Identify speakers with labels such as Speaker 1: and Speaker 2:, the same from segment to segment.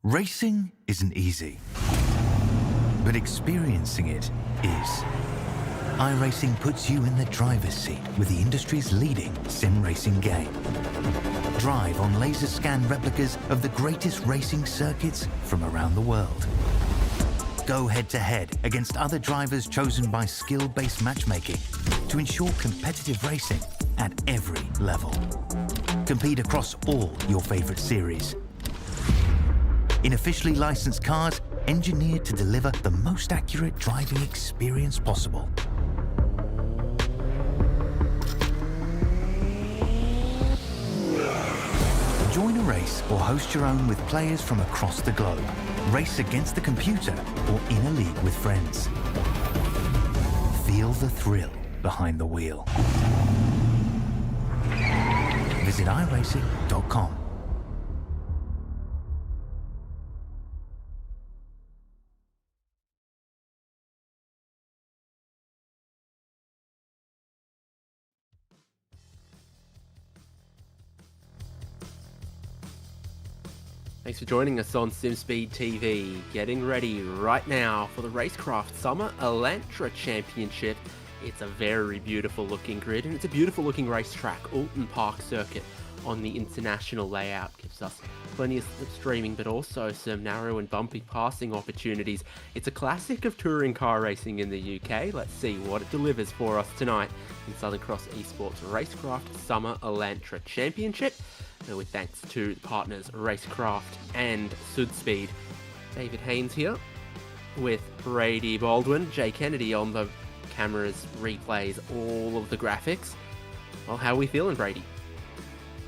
Speaker 1: Racing isn't easy, but experiencing it is. iRacing puts you in the driver's seat with the industry's leading sim racing game. Drive on laser scan replicas of the greatest racing circuits from around the world. Go head-to-head against other drivers chosen by skill-based matchmaking to ensure competitive racing at every level. Compete across all your favorite series. In officially licensed cars, engineered to deliver the most accurate driving experience possible. Join a race or host your own with players from across the globe. Race against the computer or in a league with friends. Feel the thrill behind the wheel. Visit iRacing.com.
Speaker 2: Thanks for joining us on SimSpeed TV. Getting ready right now for the Racecraft Summer Elantra Championship. It's a very beautiful looking grid and it's a beautiful looking racetrack. Oulton Park Circuit on the international layout gives us plenty of slipstreaming but also some narrow and bumpy passing opportunities. It's a classic of touring car racing in the UK. Let's see what it delivers for us tonight in Southern Cross ESports Racecraft Summer Elantra Championship. With thanks to partners Racekraft and Sudspeed. David Haynes here with Brady Baldwin, Jay Kennedy on the cameras, replays, all of the graphics. Well, how are we feeling, Brady?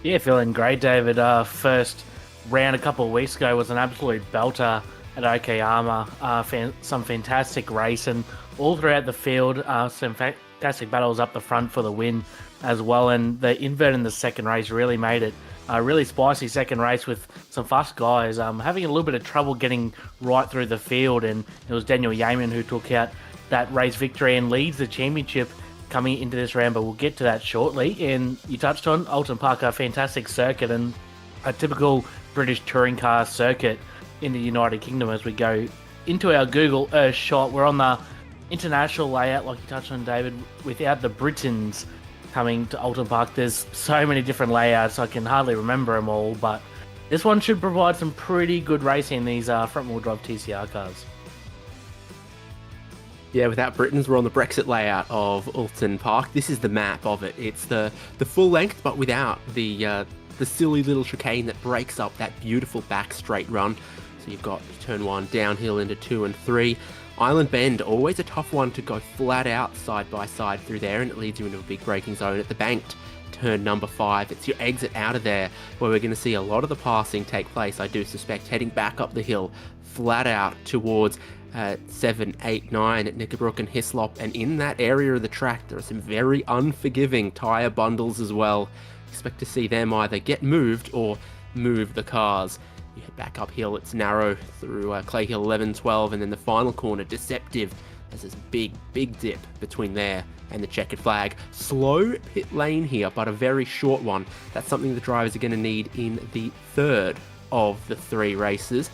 Speaker 3: Yeah, feeling great, David. First round a couple of weeks ago was an absolute belter at Okayama. Some fantastic racing all throughout the field. Some fantastic battles up the front for the win as well. And the invert in the second race really made it a really spicy second race with some fast guys having a little bit of trouble getting right through the field. And it was Daniel Yeaman who took out that race victory and leads the championship coming into this round, but we'll get to that shortly. And you touched on Oulton Park, a fantastic circuit and a typical British touring car circuit in the United Kingdom. As we go into our Google Earth shot, we're on the international layout, like you touched on, David, without the Britons coming to Oulton Park. There's so many different layouts, I can hardly remember them all, but this one should provide some pretty good racing in these front-wheel drive TCR cars.
Speaker 2: Yeah, without Britons, we're on the Brexit layout of Oulton Park. This is the map of it. It's the full length, but without the silly little chicane that breaks up that beautiful back straight run. So you've got turn 1 downhill into 2 and 3. Island Bend, always a tough one to go flat out side by side through there, and it leads you into a big braking zone at the banked turn number 5. It's your exit out of there where we're going to see a lot of the passing take place, I do suspect, heading back up the hill flat out towards 7, 8, 9 at Knickerbrook and Hislop. And in that area of the track there are some very unforgiving tyre bundles as well. Expect to see them either get moved or move the cars. You head back uphill, it's narrow through Clay Hill 11, 12, and then the final corner, deceptive. There's this big dip between there and the checkered flag. Slow pit lane here, but a very short one. That's something the drivers are going to need in the third of the 3 races.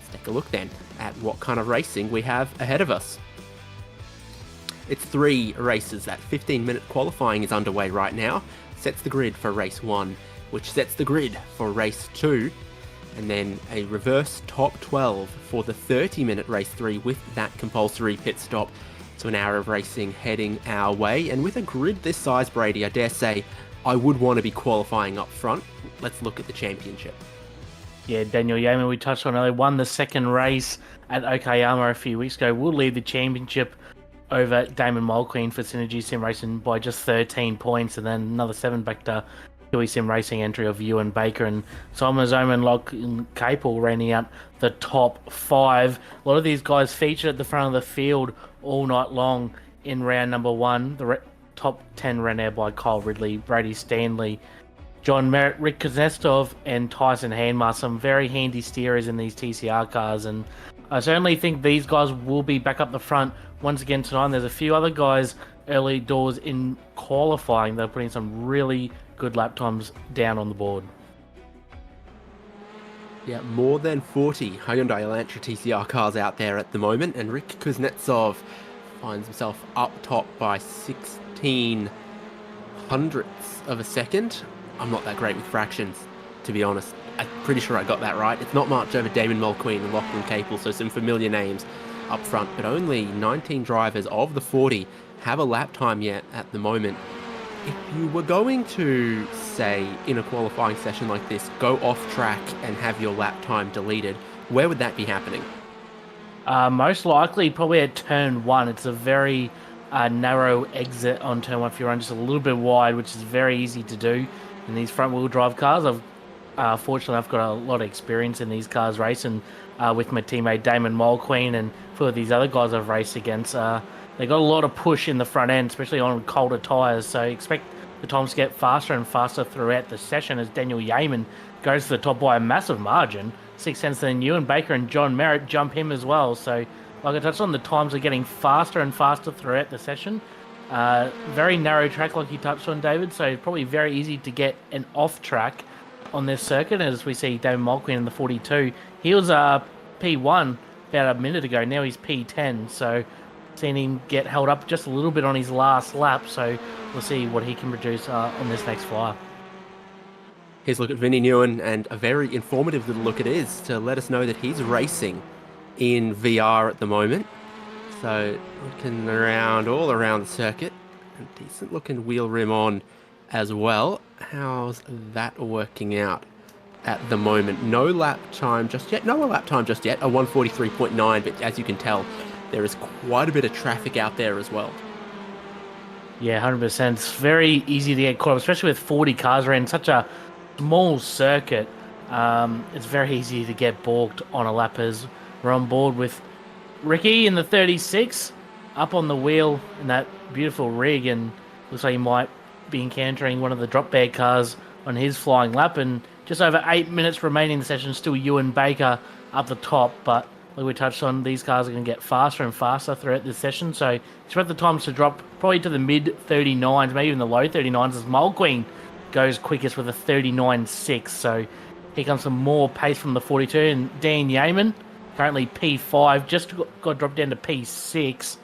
Speaker 2: Let's take a look then at what kind of racing we have ahead of us. It's 3 races. That 15-minute qualifying is underway right now. Sets the grid for race 1, which sets the grid for race 2. And then a reverse top 12 for the 30-minute race 3 with that compulsory pit stop. So an hour of racing heading our way. And with a grid this size, Brady, I dare say I would want to be qualifying up front. Let's look at the championship.
Speaker 3: Yeah, Daniel Yeaman, we touched on earlier, won the second race at Okayama a few weeks ago. Will lead the championship over Damon Mulqueen for Synergy Sim Racing by just 13 points. And then another 7 back to Sim Racing entry of Ewan Baker and Simon Zoman, Locke and Capel rounding out the top 5. A lot of these guys featured at the front of the field all night long in round number 1. The top 10 ran out by Kyle Ridley, Brady Stanley, John Merritt, Rick Kozestov and Tyson Handmar. Some very handy steerers in these TCR cars, and I certainly think these guys will be back up the front once again tonight. There's a few other guys early doors in qualifying that are putting some really good lap times down on the board.
Speaker 2: Yeah, more than 40 Hyundai Elantra TCR cars out there at the moment, and Rick Kuznetsov finds himself up top by 16 hundredths of a second. I'm not that great with fractions, to be honest. I'm pretty sure I got that right. It's not much over Damon Mulqueen and Lachlan Capel, so some familiar names up front, but only 19 drivers of the 40 have a lap time yet at the moment. If you were going to, say, in a qualifying session like this, go off track and have your lap time deleted, where would that be happening?
Speaker 3: Most likely, probably at turn 1. It's a very narrow exit on turn 1 if you run just a little bit wide, which is very easy to do in these front-wheel drive cars. Fortunately, I've got a lot of experience in these cars racing with my teammate Damon Mulqueen and for these other guys I've raced against. They got a lot of push in the front end, especially on colder tyres, so expect the times to get faster and faster throughout the session as Daniel Yeaman goes to the top by a massive margin. 6 tenths, then Ewan Baker and John Merritt jump him as well. So, like I touched on, the times are getting faster and faster throughout the session. Very narrow track, like you touched on, David, so probably very easy to get an off track on this circuit, as we see Damon Mulqueen in the 42. He was P1 about a minute ago, now he's P10, so seen him get held up just a little bit on his last lap, so we'll see what he can produce on this next flyer.
Speaker 2: Here's a look at Vinnie Nguyen, and a very informative little look it is to let us know that he's racing in VR at the moment. So looking around, all around the circuit, and decent looking wheel rim on as well. How's that working out at the moment? No lap time just yet, a 1:43.9, but as you can tell, there is quite a bit of traffic out there as well.
Speaker 3: Yeah, 100%. It's very easy to get caught up, especially with 40 cars around such a small circuit. It's very easy to get balked on a lap, as we're on board with Ricky in the 36 up on the wheel in that beautiful rig, and looks like he might be encountering one of the drop bear cars on his flying lap. And just over 8 minutes remaining in the session, still Ewan Baker up the top, but like we touched on, these cars are going to get faster and faster throughout this session, so expect the times to drop probably to the mid 39s, maybe even the low 39s, as Mulqueen goes quickest with a 39.6. So here comes some more pace from the 42, and Dan Yeaman, currently P5, just got dropped down to P6,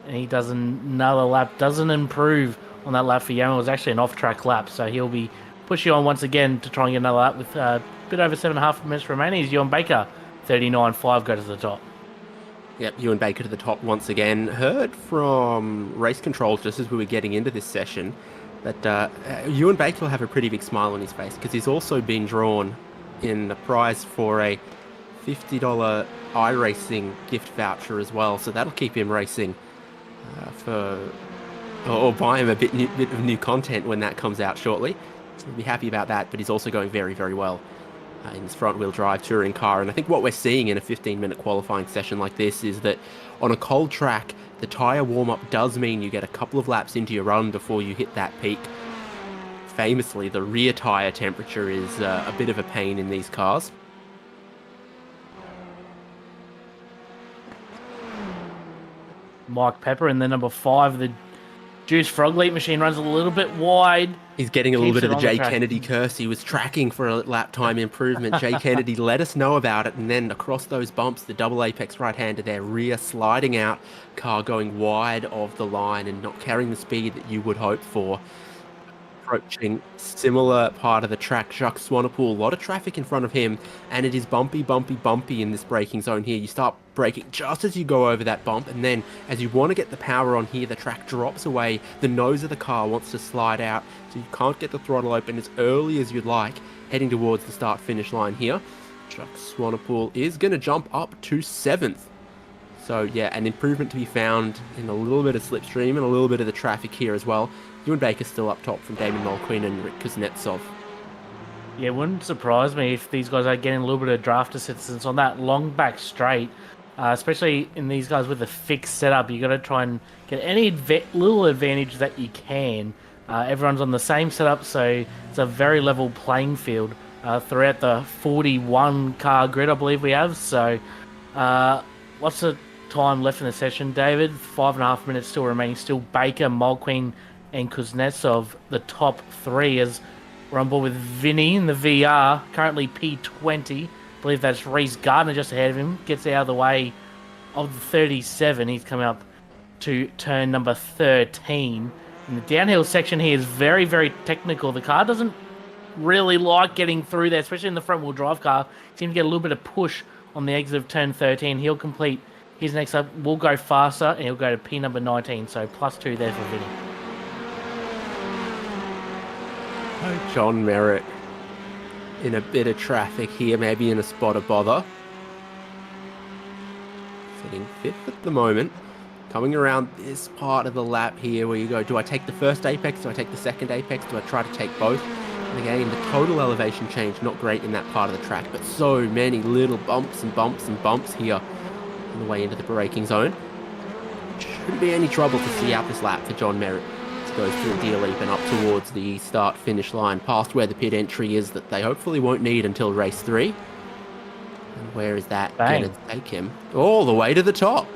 Speaker 3: and he does another lap, doesn't improve on that lap for Yeaman. It was actually an off-track lap, so he'll be pushing on once again to try and get another lap with a bit over 7.5 minutes remaining. As Ewan Baker, 39.5, go to the top.
Speaker 2: Yep, Ewan Baker to the top once again. Heard from race control just as we were getting into this session that Ewan Baker will have a pretty big smile on his face, because he's also been drawn in the prize for a $50 iRacing gift voucher as well, so that'll keep him racing or buy him a bit of new content when that comes out shortly. So we'll be happy about that, but he's also going very, very well in his front-wheel drive touring car. And I think what we're seeing in a 15-minute qualifying session like this is that on a cold track, the tyre warm-up does mean you get a couple of laps into your run before you hit that peak. Famously, the rear tyre temperature is a bit of a pain in these cars.
Speaker 3: Mike Pepper in the number 5, the Juice Frog Leap machine, runs a little bit wide.
Speaker 2: He's getting a little bit of the Jay Kennedy curse. He was tracking for a lap time improvement. Jay Kennedy let us know about it, and then across those bumps, the double apex right-hander there, rear sliding out, car going wide of the line and not carrying the speed that you would hope for. Approaching similar part of the track, Jacques Swanepoel, a lot of traffic in front of him, and it is bumpy in this braking zone here. You start braking just as you go over that bump, and then as you want to get the power on here, the track drops away. The nose of the car wants to slide out, so you can't get the throttle open as early as you'd like, heading towards the start-finish line here. Jacques Swanepoel is going to jump up to 7th. So yeah, an improvement to be found in a little bit of slipstream and a little bit of the traffic here as well. Ewan Baker's still up top from Damon Mulqueen and Rick Kuznetsov.
Speaker 3: Yeah, it wouldn't surprise me if these guys are getting a little bit of draft assistance on that long back straight, especially in these guys with a fixed setup. You got to try and get any little advantage that you can. Everyone's on the same setup, so it's a very level playing field throughout the 41 car grid, I believe we have. So lots of time left in the session, David. 5.5 minutes still remaining. Still Baker, Mulqueen, and Kuznetsov, the top 3, as we're on board with Vinny in the VR, currently P20, believe that's Reese Gardner just ahead of him. Gets out of the way of the 37. He's come up to turn number 13. In the downhill section here is very, very technical. The car doesn't really like getting through there, especially in the front-wheel drive car. Seems to get a little bit of push on the exit of turn 13. He'll complete his next up. Will go faster, and he'll go to P number 19, so +2 there for Vinny.
Speaker 2: John Merritt in a bit of traffic here, maybe in a spot of bother. Sitting 5th at the moment. Coming around this part of the lap here where you go, do I take the first apex? Do I take the second apex? Do I try to take both? And again, the total elevation change, not great in that part of the track, but so many little bumps and bumps and bumps here on the way into the braking zone. Shouldn't be any trouble to see out this lap for John Merritt. He goes through Deer Leap and up towards the start-finish line, past where the pit entry is that they hopefully won't need until race 3. And where is that going to take him? All the way to the top.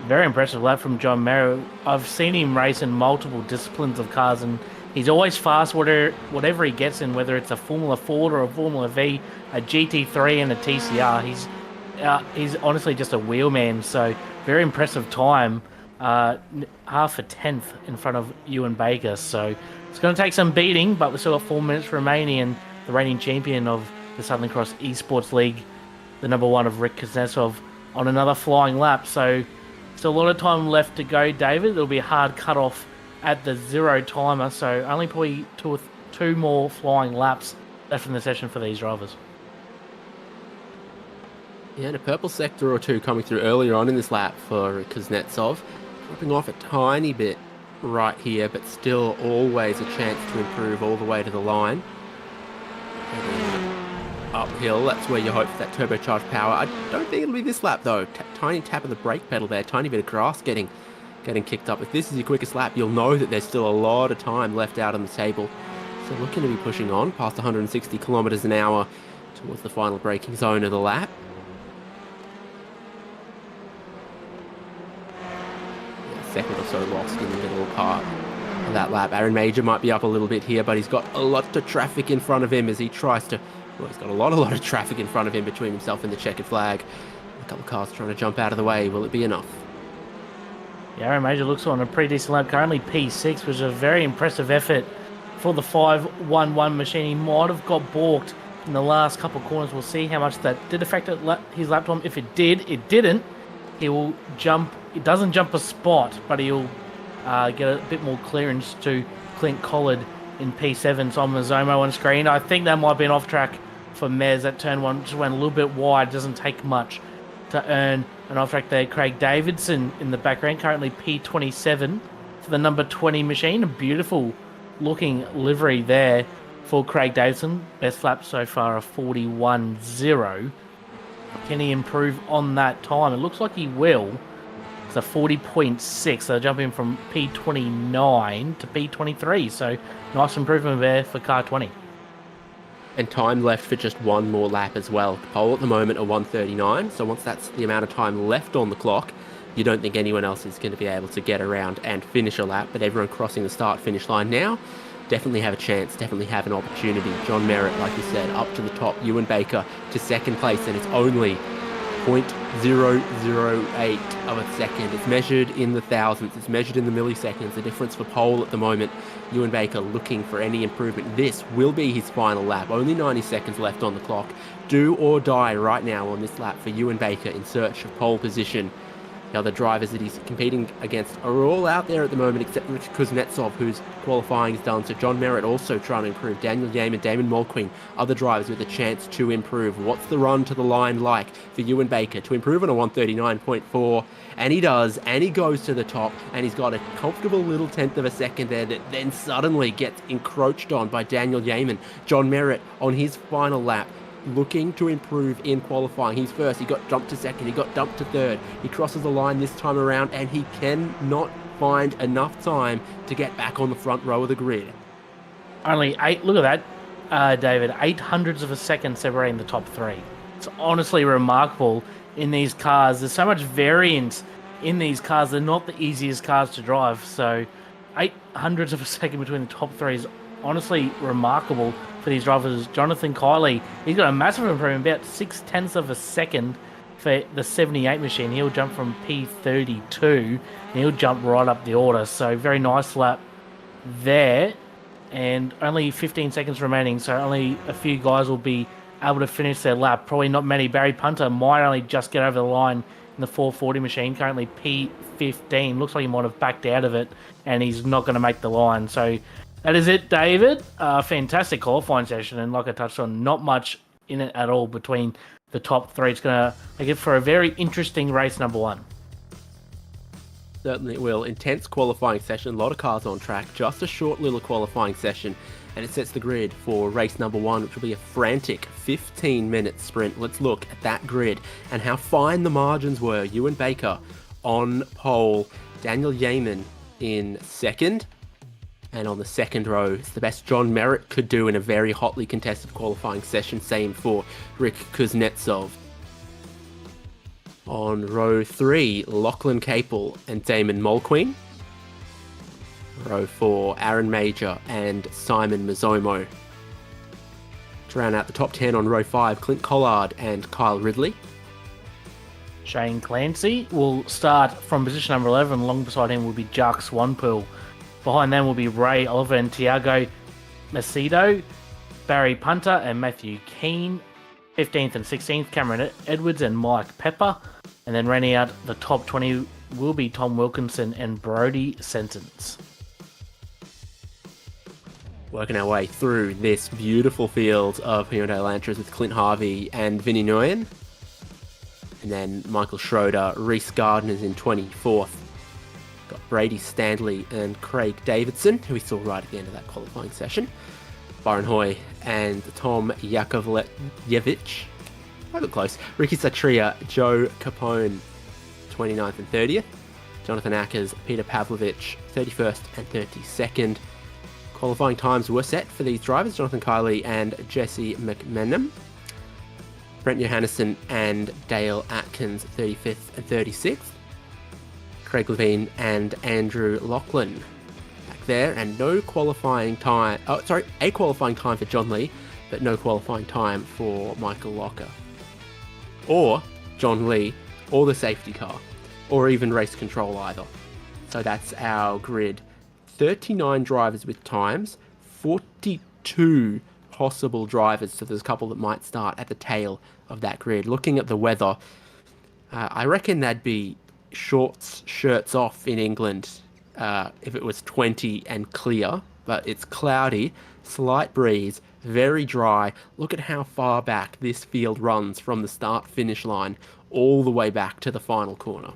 Speaker 3: Very impressive lap from John Merritt. I've seen him race in multiple disciplines of cars, and he's always fast whatever he gets in, whether it's a Formula Ford or a Formula V, a GT3 and a TCR. He's honestly just a wheelman, so very impressive time. Half a tenth in front of Ewan Baker, so it's going to take some beating, but we've still got 4 minutes remaining, and the reigning champion of the Southern Cross ESports League, the number 1 of Rick Kuznetsov, on another flying lap, so still a lot of time left to go, David. It'll be a hard cut-off at the 0 timer, so only probably two more flying laps left in the session for these drivers.
Speaker 2: Yeah, and a purple sector or two coming through earlier on in this lap for Kuznetsov. Dropping off a tiny bit right here, but still always a chance to improve all the way to the line. Uphill, that's where you hope for that turbocharged power. I don't think it'll be this lap though. Tiny tap of the brake pedal there, tiny bit of grass getting kicked up. If this is your quickest lap, you'll know that there's still a lot of time left out on the table. So looking to be pushing on past 160 kilometers an hour towards the final braking zone of the lap. Second or so lost in the middle part of that lap. Aaron Major might be up a little bit here, but he's got a lot of traffic in front of him as he tries to... Well, he's got a lot of traffic in front of him between himself and the checkered flag. A couple of cars trying to jump out of the way. Will it be enough?
Speaker 3: Yeah, Aaron Major looks on a pretty decent lap. Currently P6, which is a very impressive effort for the 511 machine. He might have got balked in the last couple of corners. We'll see how much that did affect his lap time. If it did, it didn't. He will jump. It doesn't jump a spot, but he'll get a bit more clearance to Clint Collard in P7. So on Mazomo on screen, I think that might be an off track for Mez at turn 1. Just went a little bit wide. Doesn't take much to earn an off track there. Craig Davidson in the background, currently P27 for the number 20 machine. A beautiful looking livery there for Craig Davidson. Best lap so far, a 41.0. Can he improve on that time? It looks like he will. It's a 40.6. So jumping from P29 to P23. So nice improvement there for car 20.
Speaker 2: And time left for just one more lap as well. Pole at the moment a 1:39. So once that's the amount of time left on the clock, you don't think anyone else is going to be able to get around and finish a lap. But everyone crossing the start-finish line now definitely have a chance, definitely have an opportunity. John Merritt, like you said, up to the top. Ewan Baker to second place, and it's only 0.008 of a second. It's measured in the thousandths, it's measured in the milliseconds. The difference for pole at the moment, Ewan Baker looking for any improvement. This will be his final lap. Only 90 seconds left on the clock. Do or die right now on this lap for Ewan Baker in search of pole position. The other drivers that he's competing against are all out there at the moment, except Rich Kuznetsov, whose qualifying is done. So John Merritt also trying to improve. Daniel Yeaman, Damon Mulqueen, other drivers with a chance to improve. What's the run to the line like for Ewan Baker to improve on a 1:39.4? And he does, and he goes to the top, and he's got a comfortable little tenth of a second there that then suddenly gets encroached on by Daniel Yeaman. John Merritt on his final lap, looking to improve in qualifying. He's first, he got dumped to second, he got dumped to third. He crosses the line this time around, and he cannot find enough time to get back on the front row of the grid.
Speaker 3: Only 8, look at that, David, 800ths of a second separating the top 3. It's honestly remarkable in these cars. There's so much variance in these cars. They're not the easiest cars to drive, so 800ths of a second between the top 3 is honestly remarkable for for these drivers. Jonathan Kiley, he's got a massive improvement, about 0.6 of a second for the 78 machine. He'll jump from P32 and he'll jump right up the order. So very nice lap there. And only 15 seconds remaining, so only a few guys will be able to finish their lap. Probably not many. Barry Punter might only just get over the line in the 440 machine, currently P15. Looks like he might have backed out of it, and he's not going to make the line. So that is it, David. Fantastic qualifying session, and like I touched on, not much in it at all between the top three. It's going to make it for a very interesting race number one.
Speaker 2: Certainly will. Intense qualifying session, a lot of cars on track, just a short little qualifying session, and it sets the grid for race number one, which will be a frantic 15-minute sprint. Let's look at that grid and how fine the margins were. Ewan Baker on pole, Daniel Yeaman in second, and on the second row, it's the best John Merritt could do in a very hotly contested qualifying session, same for Rick Kuznetsov. On row 3, Lachlan Capel and Damon Mulqueen. Row 4, Aaron Major and Simon Mazzomo. To round out the top 10 on row 5, Clint Collard and Kyle Ridley.
Speaker 3: Shane Clancy will start from position number 11. Along beside him will be Jacques Swanpool. Behind them will be Ray Oliver and Tiago Macedo, Barry Punter and Matthew Keane. 15th and 16th, Cameron Edwards and Mike Pepper. And then rounding out the top 20 will be Tom Wilkinson and Brody Sentence.
Speaker 2: Working our way through this beautiful field of Hyundai Elantras with Clint Harvey and Vinnie Nguyen. And then Michael Schroeder, Reese Gardner's in 24th. Got Brady Stanley and Craig Davidson, who we saw right at the end of that qualifying session. Byron Hoy and Tom Yakovlevich. I look close. Ricky Satria, Joe Capone, 29th and 30th. Jonathan Ackers, Peter Pavlovich, 31st and 32nd. Qualifying times were set for these drivers, Jonathan Kiley and Jesse McMenamin. Brent Johannesson and Dale Atkins, 35th and 36th. Craig Levine and Andrew Lachlan back there, and no qualifying time. A qualifying time for John Lee, but no qualifying time for Michael Locker, or John Lee, or the safety car, or even race control either. So that's our grid. 39 drivers with times, 42 possible drivers, so there's a couple that might start at the tail of that grid. Looking at the weather, I reckon that'd be shorts, shirts off in England if it was 20 and clear, but it's cloudy, slight breeze, very dry. Look at how far back this field runs from the start-finish line all the way back to the final corner.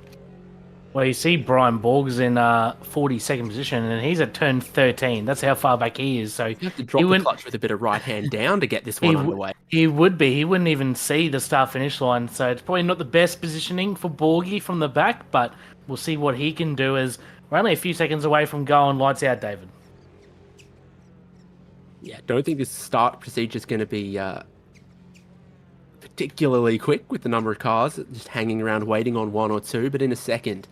Speaker 3: Well, you see Brian Borg's in 42nd position, and he's at turn 13. That's how far back he is. So
Speaker 2: you have to drop the clutch with a bit of right hand down to get this one underway.
Speaker 3: He would be. He wouldn't even see the start-finish line. So it's probably not the best positioning for Borgie from the back, but we'll see what he can do as we're only a few seconds away from going lights out, David.
Speaker 2: Yeah, don't think this start procedure is going to be particularly quick with the number of cars just hanging around waiting on one or two, but in a second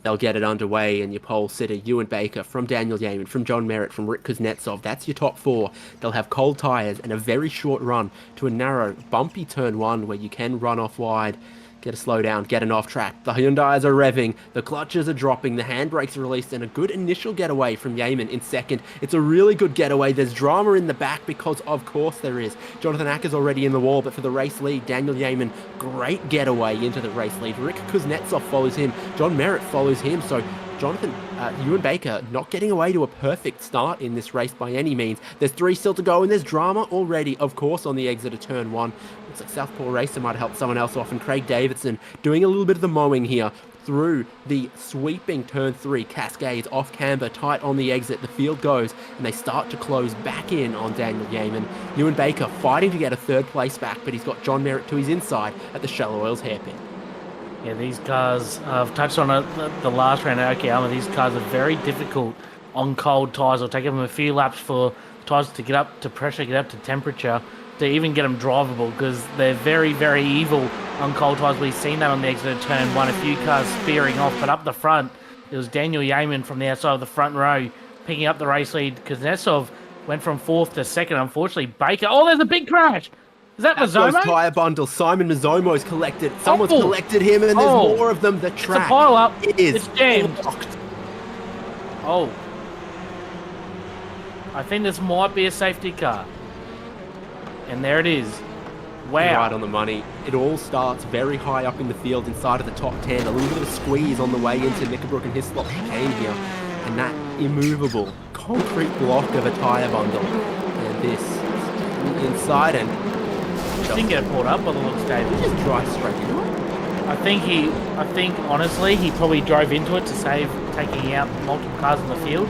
Speaker 2: they'll get it underway, and your pole sitter, Ewan Baker, from Daniel Yeaman, from John Merritt, from Rick Kuznetsov, that's your top four. They'll have cold tyres and a very short run to a narrow, bumpy turn one where you can run off wide, get a slow down, get an off track. The Hyundais are revving, the clutches are dropping, the handbrakes are released, and a good initial getaway from Yeaman in second. It's a really good getaway. There's drama in the back because of course there is. Jonathan Acker's already in the wall, but for the race lead, Daniel Yeaman, great getaway into the race lead. Rick Kuznetsov follows him, John Merritt follows him, so Jonathan, Ewan Baker not getting away to a perfect start in this race by any means. There's three still to go, and there's drama already, of course, on the exit of turn one. Looks like Southpaw Racer might help someone else off, and Craig Davidson doing a little bit of the mowing here through the sweeping turn three, cascades off camber, tight on the exit. The field goes, and they start to close back in on Daniel Yeaman. Ewan Baker fighting to get a third place back, but he's got John Merritt to his inside at the Shallow Oils hairpin.
Speaker 3: Yeah, these cars, I've touched on it the last round at Okayama, these cars are very difficult on cold tyres. It'll take them a few laps for tyres to get up to pressure, get up to temperature, to even get them drivable, because they're very, very evil on cold tyres. We've seen that on the exit of turn one, a few cars spearing off, but up the front, it was Daniel Yeaman from the outside of the front row picking up the race lead. Kuznetsov went from 4th to 2nd. Unfortunately, Baker. Oh, there's a big crash. Is that
Speaker 2: Those
Speaker 3: Mazzomo?
Speaker 2: tyre bundles. Simon Mazzomo's collected. Someone's
Speaker 3: Oh.
Speaker 2: collected him, and there's more of them. The track
Speaker 3: It's a pile up.
Speaker 2: is
Speaker 3: It's jammed.
Speaker 2: blocked.
Speaker 3: Oh. I think this might be a safety car. And there it is. Wow.
Speaker 2: Right on the money. It all starts very high up in the field inside of the top 10. A little bit of a squeeze on the way into Knickerbrook and Hislop chicane here. And that immovable concrete block of a tyre bundle. And this inside and
Speaker 3: Didn't get pulled up by the looks, David.
Speaker 2: just drive straight into it.
Speaker 3: I think honestly he probably drove into it to save taking out multiple cars in the field.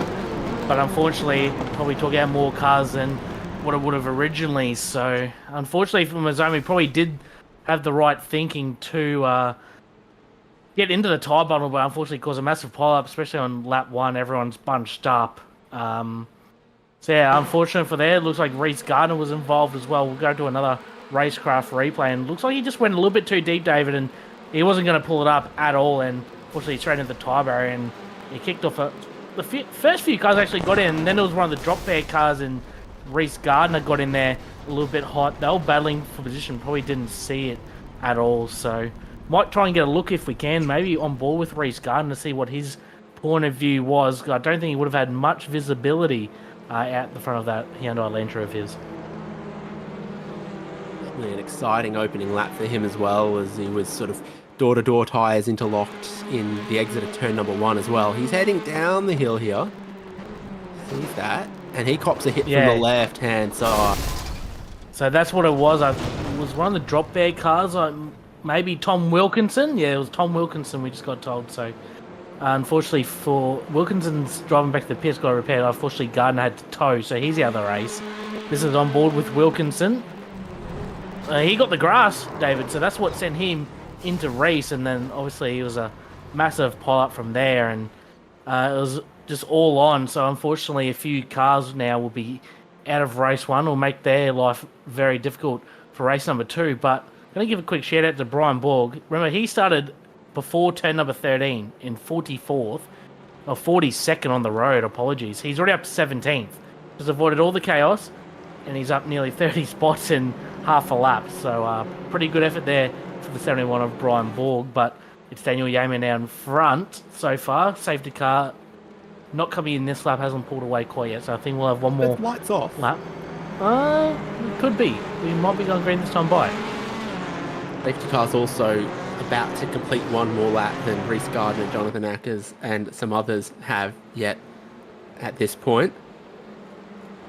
Speaker 3: But unfortunately, probably took out more cars than what it would have originally. So unfortunately for Mazzomo, probably did have the right thinking to get into the tyre bundle, but unfortunately caused a massive pile-up, especially on lap 1. Everyone's bunched up. So yeah, unfortunate for there. It looks like Reese Gardner was involved as well. We'll go to another Racecraft replay, and looks like he just went a little bit too deep, David, and he wasn't going to pull it up at all, and unfortunately straight into the tyre barrier, and he kicked off the first few cars actually got in, and then there was one of the drop bear cars, and Reese Gardner got in there a little bit hot. They were battling for position, probably didn't see it at all, so might try and get a look if we can, maybe on board with Reese Gardner to see what his point of view was. I don't think he would have had much visibility out the front of that Hyundai Elantra of his.
Speaker 2: An exciting opening lap for him as well, as he was sort of door-to-door tyres interlocked in the exit of turn number 1 as well. He's heading down the hill here. Sees that. And he cops a hit from the left-hand side.
Speaker 3: So that's what it was. It was one of the drop bear cars. Maybe Tom Wilkinson. Yeah, it was Tom Wilkinson, we just got told. So unfortunately for Wilkinson's driving back to the pits, got repaired. Unfortunately, Gardner had to tow, so he's out of the race. This is on board with Wilkinson. He got the grass, David, so that's what sent him into race, and then obviously it was a massive pile-up from there, and it was just all on. So unfortunately, a few cars now will be out of race 1, will make their life very difficult for race number 2. But I'm going to give a quick shout-out to Brian Borg. Remember, he started before turn number 13 in 44th, or 42nd on the road, apologies. He's already up to 17th. Just avoided all the chaos, and he's up nearly 30 spots in half a lap. So pretty good effort there for the 71 of Brian Borg, but it's Daniel Yeaman out in front so far. Safety car not coming in this lap, hasn't pulled away quite yet, so I think we'll have one more
Speaker 2: Lights off.
Speaker 3: lap. It could be. We might be going green this time by.
Speaker 2: Safety car's also about to complete one more lap than Reese Gardner, Jonathan Ackers, and some others have yet at this point.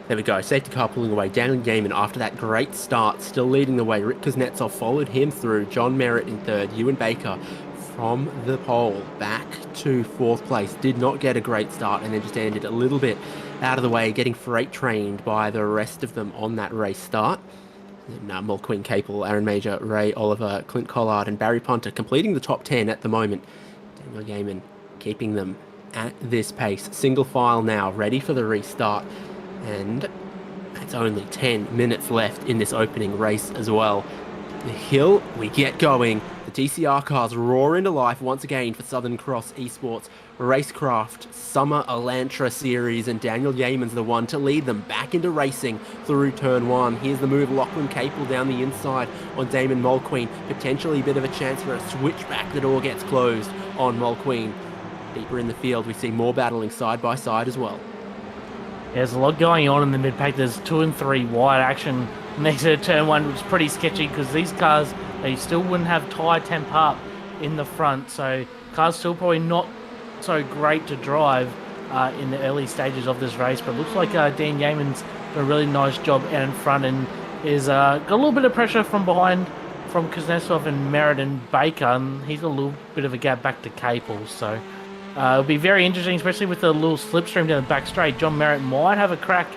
Speaker 2: There we go. Safety car pulling away. Daniel Yeaman, after that great start, still leading the way. Rick Kuznetsov followed him through. John Merritt in 3rd. Ewan Baker from the pole back to 4th place. Did not get a great start and then just ended a little bit out of the way, getting freight trained by the rest of them on that race start. And Mol Queen Capel, Aaron Major, Ray Oliver, Clint Collard and Barry Punter completing the top 10 at the moment. Daniel Yeaman keeping them at this pace. Single file now, ready for the restart. And it's only 10 minutes left in this opening race as well. The hill, we get going. The TCR cars roar into life once again for Southern Cross ESports Racecraft Summer Elantra Series, and Daniel Yeaman's the one to lead them back into racing through turn 1. Here's the move, Lachlan Capel down the inside on Damon Mulqueen. Potentially a bit of a chance for a switchback. The door gets closed on Mulqueen. Deeper in the field, we see more battling side by side as well.
Speaker 3: There's a lot going on in the mid-pack. There's 2 and 3 wide action next to turn 1, which is pretty sketchy because these cars, they still wouldn't have tyre temp up in the front. So cars still probably not so great to drive in the early stages of this race. But it looks like Dan Yeaman's done a really nice job out in front and is got a little bit of pressure from behind from Kuznetsov and Merritt and Baker. And he's got a little bit of a gap back to Capel. So it'll be very interesting, especially with the little slipstream down the back straight. John Merritt might have a crack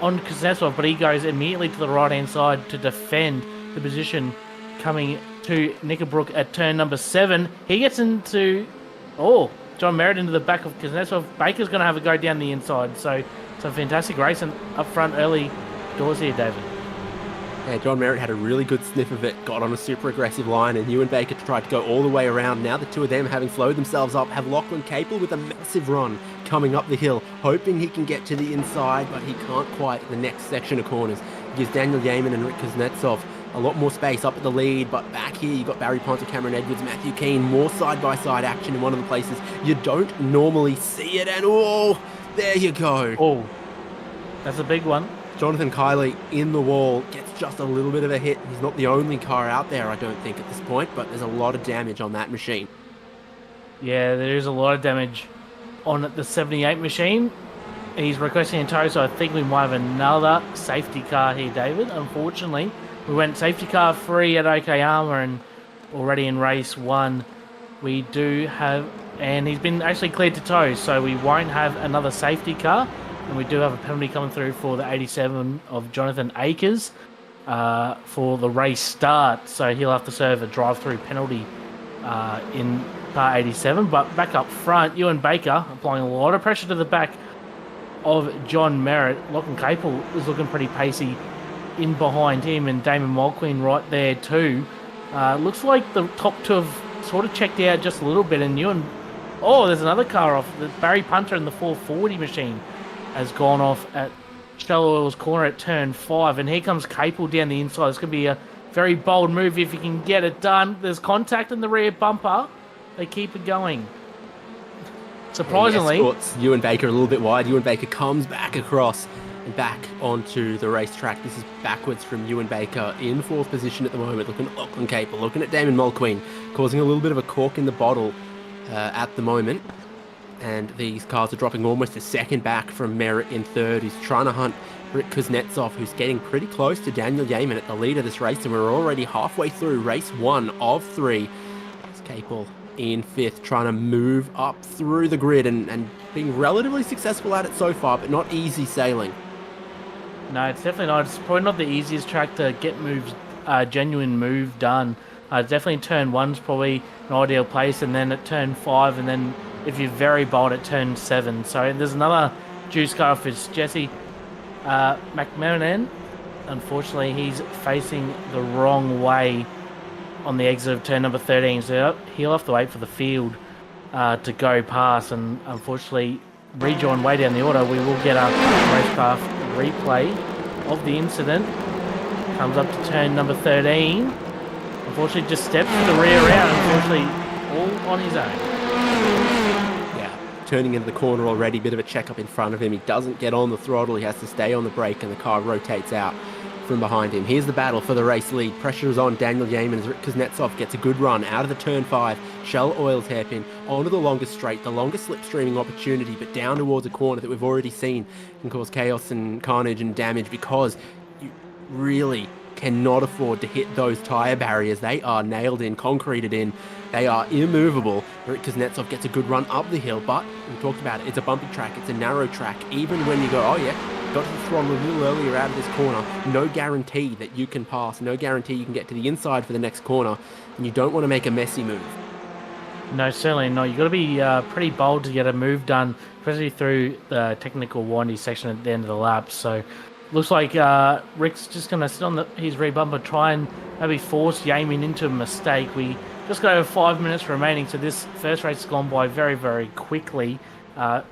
Speaker 3: on Kuznetsov, but he goes immediately to the right-hand side to defend the position coming to Knickerbrook at turn number 7. He gets into... John Merritt into the back of Kuznetsov. Baker's going to have a go down the inside. So it's a fantastic race and up front early doors here, David.
Speaker 2: Yeah, John Merritt had a really good sniff of it, got on a super aggressive line, and Ewan Baker tried to go all the way around. Now the two of them, having slowed themselves up, have Lachlan Capel with a massive run coming up the hill, hoping he can get to the inside, but he can't quite the next section of corners. It gives Daniel Yeaman and Rick Kuznetsov a lot more space up at the lead, but back here you've got Barry Ponter, Cameron Edwards, Matthew Keane, more side-by-side action in one of the places you don't normally see it, and oh, there you go.
Speaker 3: Oh, that's a big one.
Speaker 2: Jonathan Kiley in the wall, gets just a little bit of a hit. He's not the only car out there, I don't think, at this point, but there's a lot of damage on that machine.
Speaker 3: Yeah, there is a lot of damage on the 78 machine. He's requesting a tow, so I think we might have another safety car here, David. Unfortunately, we went safety car free at Okayama, and already in race 1 we do have, and he's been actually cleared to tow, so we won't have another safety car. And we do have a penalty coming through for the 87 of Jonathan Akers for the race start. So he'll have to serve a drive-through penalty in car 87. But back up front, Ewan Baker applying a lot of pressure to the back of John Merritt. Lachlan Capel is looking pretty pacey in behind him, and Damon Mulqueen right there too. Looks like the top two have sort of checked out just a little bit. And Ewan... Oh, there's another car off. The Barry Punter in the 440 machine has gone off at Shallow Oil's corner at turn 5, and here comes Capel down the inside. It's going to be a very bold move if he can get it done. There's contact in the rear bumper. They keep it going. Surprisingly,
Speaker 2: escorts Ewan Baker a little bit wide. Ewan Baker comes back across and back onto the racetrack. This is backwards from Ewan Baker in 4th position at the moment, looking at Lachlan Capel, looking at Damon Mulqueen, causing a little bit of a cork in the bottle at the moment. And these cars are dropping almost a second back from Merritt in 3rd. He's trying to hunt Rick Kuznetsov, who's getting pretty close to Daniel Yeaman at the lead of this race, and we're already halfway through race 1 of 3. It's Capel in 5th, trying to move up through the grid and being relatively successful at it so far, but not easy sailing.
Speaker 3: no, it's definitely not. It's probably not the easiest track to get moves, genuine move done. Definitely turn 1's probably an ideal place, and then at turn 5, and then if you're very bold at turn 7. So there's another juice car for Jesse McMahon. Unfortunately, he's facing the wrong way on the exit of turn number 13. So he'll have to wait for the field to go past. And unfortunately, rejoin way down the order. We will get a Racecraft replay of the incident. Comes up to turn number 13. Unfortunately, just steps the rear out. Unfortunately, all on his own.
Speaker 2: Turning into the corner already, bit of a check up in front of him. He doesn't get on the throttle, he has to stay on the brake, and the car rotates out from behind him. Here's the battle for the race lead. Pressure is on Daniel Yeaman as Rick Kuznetsov gets a good run out of the turn 5. Shell Oil's hairpin onto the longest straight, the longest slipstreaming opportunity, but down towards a corner that we've already seen can cause chaos and carnage and damage, because you really cannot afford to hit those tyre barriers. They are nailed in, concreted in. They are immovable. Rick Kuznetsov gets a good run up the hill, but we talked about it. It's a bumpy track. It's a narrow track. Even when you go, oh yeah, got to the throttle a little earlier out of this corner, no guarantee that you can pass. No guarantee you can get to the inside for the next corner, and you don't want to make a messy move.
Speaker 3: No, certainly not. You've got to be pretty bold to get a move done, especially through the technical windy section at the end of the lap. So looks like Rick's just going to sit on his rear bumper, try and maybe force Yeaman into a mistake. We just got over 5 minutes remaining, so this first race has gone by very, very quickly.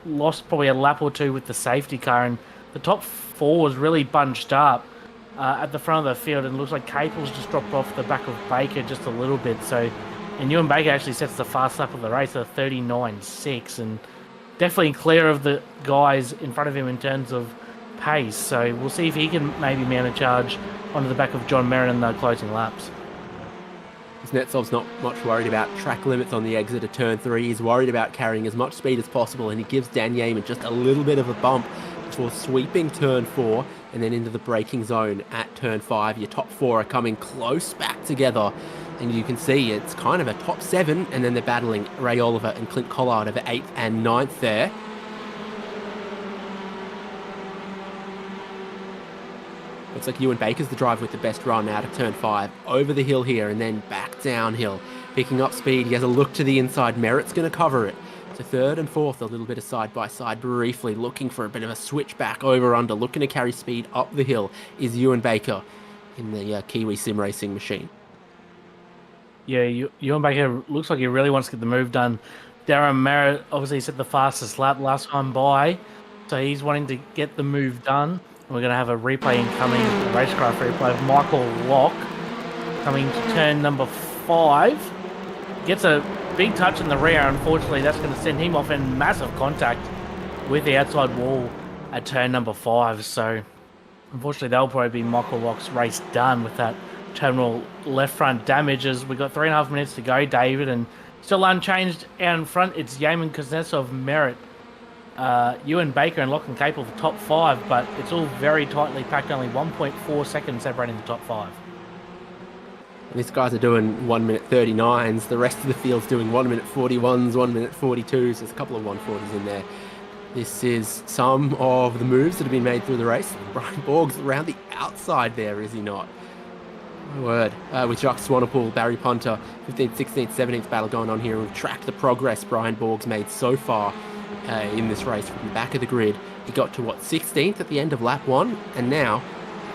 Speaker 3: Lost probably a lap or two with the safety car, and the top 4 was really bunched up at the front of the field, and it looks like Capel's just dropped off the back of Baker just a little bit. So, and Ewan Baker actually sets the fast lap of the race at 39.6, and definitely clear of the guys in front of him in terms of pace. So we'll see if he can maybe mount a charge onto the back of John Merritt in the closing laps.
Speaker 2: Kuznetsov's not much worried about track limits on the exit of turn 3. He's worried about carrying as much speed as possible, and he gives Dan Yeaman just a little bit of a bump before sweeping turn 4 and then into the braking zone at turn 5. Your top 4 are coming close back together, and you can see it's kind of a top 7, and then they're battling Ray Oliver and Clint Collard over 8th and 9th there. Looks like Ewan Baker's the driver with the best run out of turn 5. Over the hill here and then back downhill. Picking up speed. He has a look to the inside. Merritt's going to cover it. So 3rd and 4th, a little bit of side-by-side briefly. Looking for a bit of a switch back over under. Looking to carry speed up the hill is Ewan Baker. in the Kiwi sim racing machine.
Speaker 3: Yeah, Ewan Baker looks like he really wants to get the move done. Darren Merritt obviously set the fastest lap last time by, so he's wanting to get the move done. And we're going to have a replay incoming, a Racecraft replay of Michael Locke coming to turn number 5. Gets a big touch in the rear. Unfortunately, that's going to send him off in massive contact with the outside wall at turn number 5. So, unfortunately, that'll probably be Michael Locke's race done with that terminal left front damages. We've got 3.5 minutes to go, David, and still unchanged out in front. It's Yaman Kuznetsov, Merritt, Ewan Baker, and Lachlan Capel for top 5, but it's all very tightly packed. Only 1.4 seconds separating the top 5.
Speaker 2: And these guys are doing 1 minute 39s. The rest of the field's doing 1 minute 41s, 1 minute 42s. There's a couple of 140s in there. This is some of the moves that have been made through the race. Brian Borg's around the outside there, is he not? My word. With Jacques Swanepoel, Barry Punter, 15th, 16th, 17th battle going on here. We've tracked the progress Brian Borg's made so far in this race from the back of the grid. He got to, 16th at the end of lap 1, and now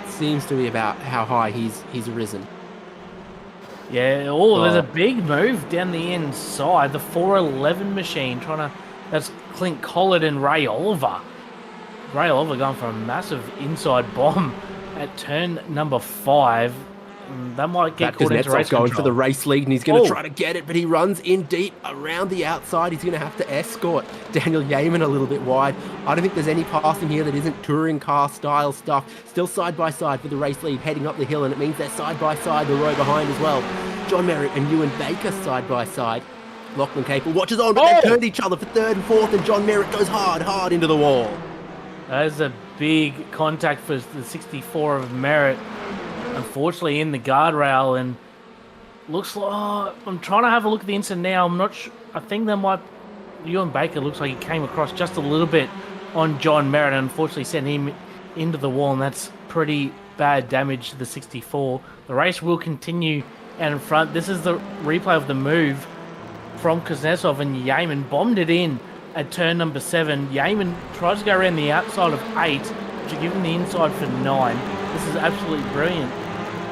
Speaker 2: it seems to be about how high he's risen.
Speaker 3: Yeah, there's a big move down the inside. The 411 machine that's Clint Collard and Ray Oliver. Ray Oliver going for a massive inside bomb at turn number 5. That might get caught into race
Speaker 2: going
Speaker 3: control.
Speaker 2: for the race lead, and he's going to try to get it, but he runs in deep around the outside. He's going to have to escort Daniel Yeaman a little bit wide. I don't think there's any passing here that isn't touring car style stuff. Still side by side for the race lead heading up the hill, and it means they're side by side, the row behind as well. John Merritt and Ewan Baker side by side. Lachlan Capel watches on, but they turned each other for 3rd and 4th, and John Merritt goes hard into the wall.
Speaker 3: That is a big contact for the 64 of Merritt. Unfortunately, in the guardrail, and looks like I'm trying to have a look at the incident now. I'm not sure. I think Ewan Baker looks like he came across just a little bit on John Merritt, and unfortunately sent him into the wall, and that's pretty bad damage to the 64. The race will continue out in front. This is the replay of the move from Kuznetsov, and Yeaman bombed it in at turn number 7. Yeaman tries to go around the outside of 8, which will give him the inside for 9. This is absolutely brilliant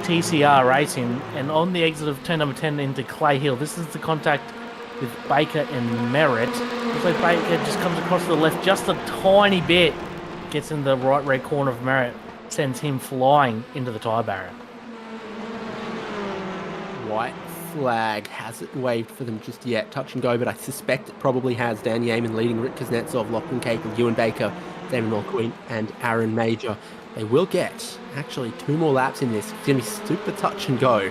Speaker 3: TCR racing. And on the exit of turn number 10 into Clay Hill, this is the contact with Baker and Merritt. Looks like Baker just comes across to the left just a tiny bit, gets in the right rear corner of Merritt, sends him flying into the tyre barrier.
Speaker 2: White flag hasn't waved for them just yet. Touch and go, but I suspect it probably has. Dan Yeaman leading Rick Kuznetsov, Lachlan Capel, Ewan Baker, Damon Mulqueen, and Aaron Major. They will get actually 2 more laps in this. It's going to be super touch and go. You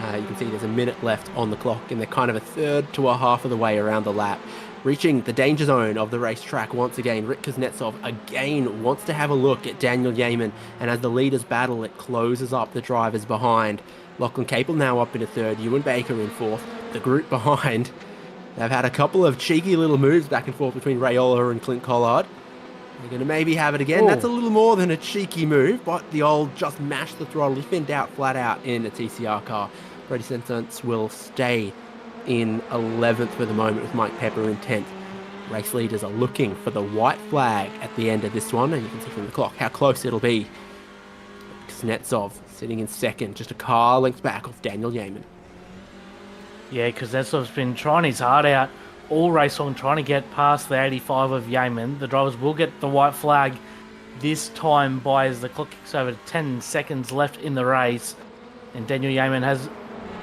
Speaker 2: can see there's a minute left on the clock, and they're kind of a third to a half of the way around the lap. Reaching the danger zone of the racetrack once again, Rick Kuznetsov again wants to have a look at Daniel Yeaman, and as the leaders battle, it closes up the drivers behind. Lachlan Capel now up into 3rd, Ewan Baker in 4th. The group behind, they've had a couple of cheeky little moves back and forth between Ray Oliver and Clint Collard. They're going to maybe have it again. That's a little more than a cheeky move, but the old just mash the throttle, he finned out flat out in a TCR car. Brody Sentence will stay in 11th for the moment with Mike Pepper in 10th. Race leaders are looking for the white flag at the end of this one, and you can see from the clock how close it'll be. Kuznetsov sitting in 2nd, just a car length back off Daniel Yeaman.
Speaker 3: Yeah, Kuznetsov's been trying his heart out all race long, trying to get past the 85 of Yeaman. The drivers will get the white flag this time by as the clock kicks over to 10 seconds left in the race. And Daniel Yeaman has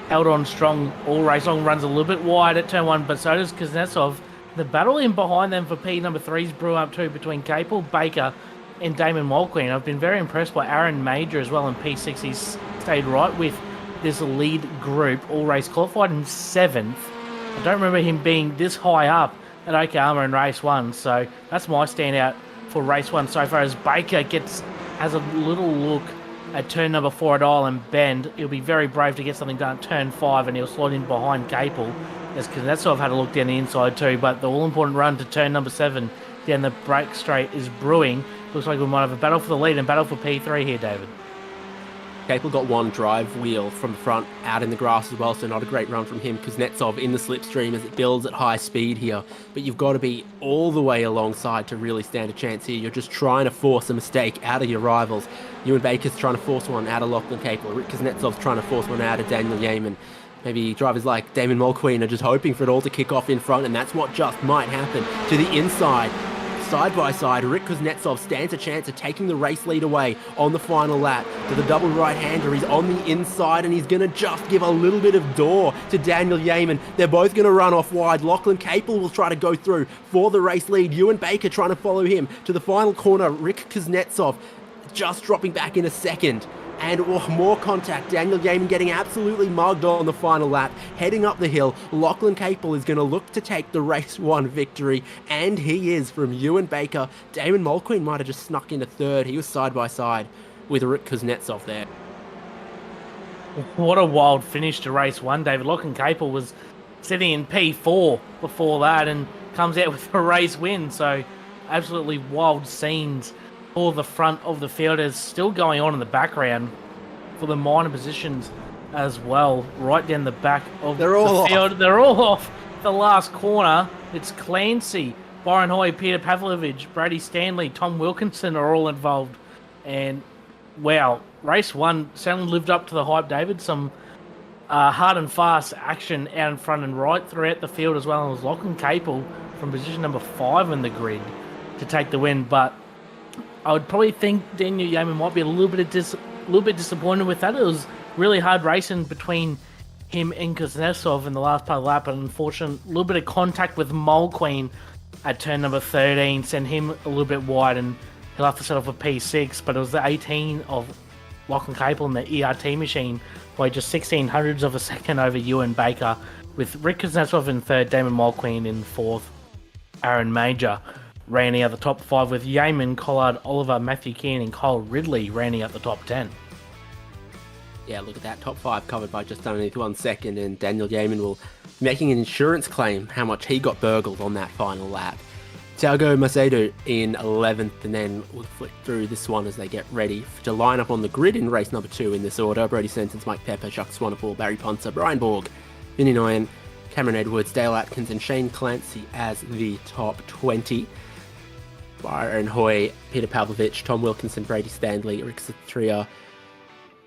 Speaker 3: held on strong all race long, runs a little bit wide at turn 1, but so does Kuznetsov. The battle in behind them for P number 3 is brewing up too, between Capel, Baker, and Damon Mulqueen. I've been very impressed by Aaron Major as well in P6. He's stayed right with this lead group, all race qualified in 7th. I don't remember him being this high up at Oklahoma in race 1, so that's my standout for race 1 so far. As Baker has a little look at turn number 4 at Island Bend, he'll be very brave to get something done at turn 5, and he'll slide in behind Capel, as Kuznetsov had a look down the inside too. But the all-important run to turn number 7 down the break straight is brewing. Looks like we might have a battle for the lead and battle for P3 here, David.
Speaker 2: Capel got one drive wheel from the front out in the grass as well, so not a great run from him. Kuznetsov in the slipstream as it builds at high speed here. But you've got to be all the way alongside to really stand a chance here. You're just trying to force a mistake out of your rivals. Ewan Baker's trying to force one out of Lachlan Capel. Rick Kuznetsov's trying to force one out of Daniel Yeaman. Maybe drivers like Damon Mulqueen are just hoping for it all to kick off in front, and that's what just might happen. To the inside, side by side, Rick Kuznetsov stands a chance of taking the race lead away on the final lap. To the double right-hander, he's on the inside and he's going to just give a little bit of door to Daniel Yeaman. They're both going to run off wide. Lachlan Capel will try to go through for the race lead. Ewan Baker trying to follow him to the final corner. Rick Kuznetsov just dropping back in a second. And more contact. Daniel Yeaman getting absolutely mugged on the final lap. Heading up the hill, Lachlan Capel is going to look to take the race 1 victory. And he is from Ewan Baker. Damon Mulqueen might have just snuck into third. He was side by side with Rick Kuznetsov there.
Speaker 3: What a wild finish to race 1, David. Lachlan Capel was sitting in P4 before that and comes out with a race win. So absolutely wild scenes. All the front of the field is still going on in the background for the minor positions as well, right down the back of the field. They're all off the last corner. It's Clancy, Byron Hoy, Peter Pavlovich, Brady Stanley, Tom Wilkinson are all involved. And, wow, race 1 certainly lived up to the hype, David. Some hard and fast action out in front and right throughout the field as well. And it was Lachlan Capel from position number 5 in the grid to take the win. But I would probably think Daniel Yeaman might be a little bit disappointed with that. It was really hard racing between him and Kuznetsov in the last part of the lap, and unfortunately, a little bit of contact with Mulqueen at turn number 13 sent him a little bit wide, and he'll have to set off a P6. But it was the 18 of Lachlan Capel in the ERT machine by just 1600ths of a second over Ewan Baker, with Rick Kuznetsov in third, Damon Mulqueen in fourth, Aaron Major rounding out the top 5, with Yeaman, Collard, Oliver, Matthew Keane and Kyle Ridley rounding out the top 10.
Speaker 2: Yeah, look at that. Top 5 covered by just underneath 1 second, and Daniel Yeaman will be making an insurance claim how much he got burgled on that final lap. Thiago Macedo in 11th, and then we'll flick through this one as they get ready to line up on the grid in race number 2 in this order. Brody Sentence, Mike Pepper, Chuck Swanepoel, Barry Ponser, Brian Borg, Vinny Nguyen, Cameron Edwards, Dale Atkins and Shane Clancy as the top 20. Byron Hoy, Peter Pavlovich, Tom Wilkinson, Brady Stanley, Rick Satria,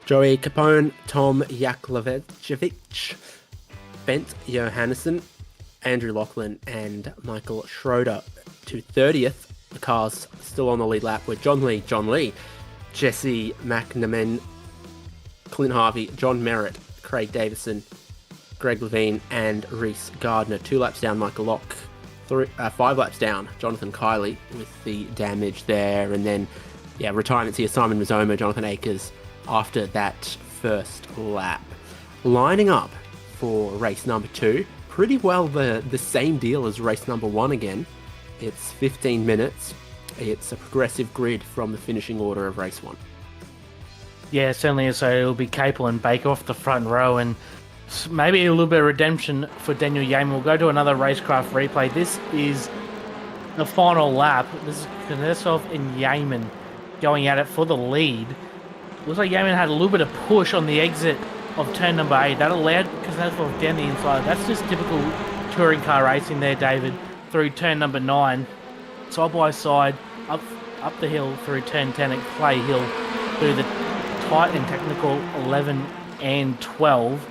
Speaker 2: Joey Capone, Tom Yakovlevich, Bent Johannesson, Andrew Lachlan and Michael Schroeder to 30th. The cars still on the lead lap with John Lee, Jesse McNamee, Clint Harvey, John Merritt, Craig Davison, Greg Levine and Reese Gardner. 2 laps down, Michael Locke. 5 laps down, Jonathan Kiley with the damage there. And then, retirements here, Simon Mazzoma, Jonathan Akers after that first lap. Lining up for race number 2, pretty well the same deal as race number 1 again. It's 15 minutes. It's a progressive grid from the finishing order of race 1.
Speaker 3: Yeah, certainly is. So it'll be Capel and Baker off the front row, and maybe a little bit of redemption for Daniel Yeaman. We'll go to another Racecraft replay. This is the final lap. This is Kuznetsov and Yeaman going at it for the lead. Looks like Yeaman had a little bit of push on the exit of turn number 8. That allowed Kuznetsov down the inside. That's just typical touring car racing there, David, through turn number 9. Side by side, up the hill through turn 10 at Clay Hill, through the tight and technical 11 and 12.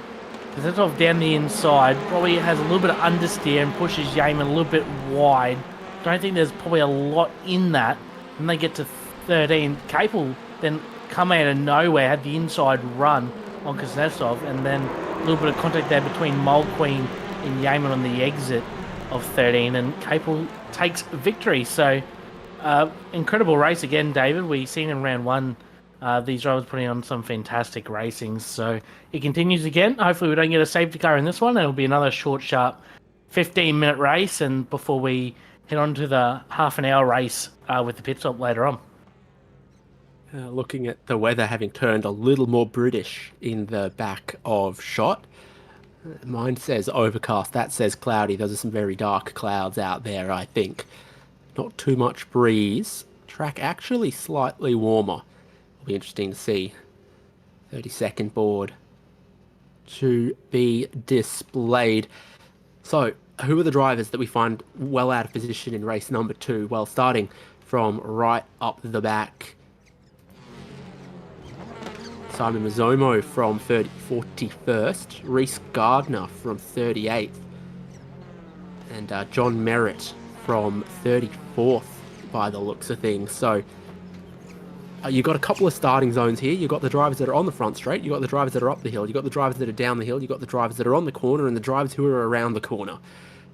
Speaker 3: Kuznetsov down the inside, probably has a little bit of understeer and pushes Yeaman a little bit wide. Don't think there's probably a lot in that. When they get to 13, Capel then come out of nowhere, had the inside run on Kuznetsov, and then a little bit of contact there between Mulqueen and Yeaman on the exit of 13, and Capel takes victory. So, incredible race again, David. We've seen in round 1 these drivers putting on some fantastic racing. So it continues again. Hopefully we don't get a safety car in this one. It'll be another short, sharp 15-minute race, and before we head on to the half-an-hour race with the pit stop later on.
Speaker 2: Looking at the weather having turned a little more British in the back of shot. Mine says overcast, that says cloudy. Those are some very dark clouds out there, I think. Not too much breeze. Track actually slightly warmer. Be interesting to see 30-second board to be displayed. So, who are the drivers that we find well out of position in race number 2? Well, starting from right up the back, Simon Mazzomo from 41st, Reese Gardner from 38th, and John Merritt from 34th by the looks of things. So you've got a couple of starting zones here. You've got the drivers that are on the front straight, you've got the drivers that are up the hill, you've got the drivers that are down the hill, you've got the drivers that are on the corner, and the drivers who are around the corner.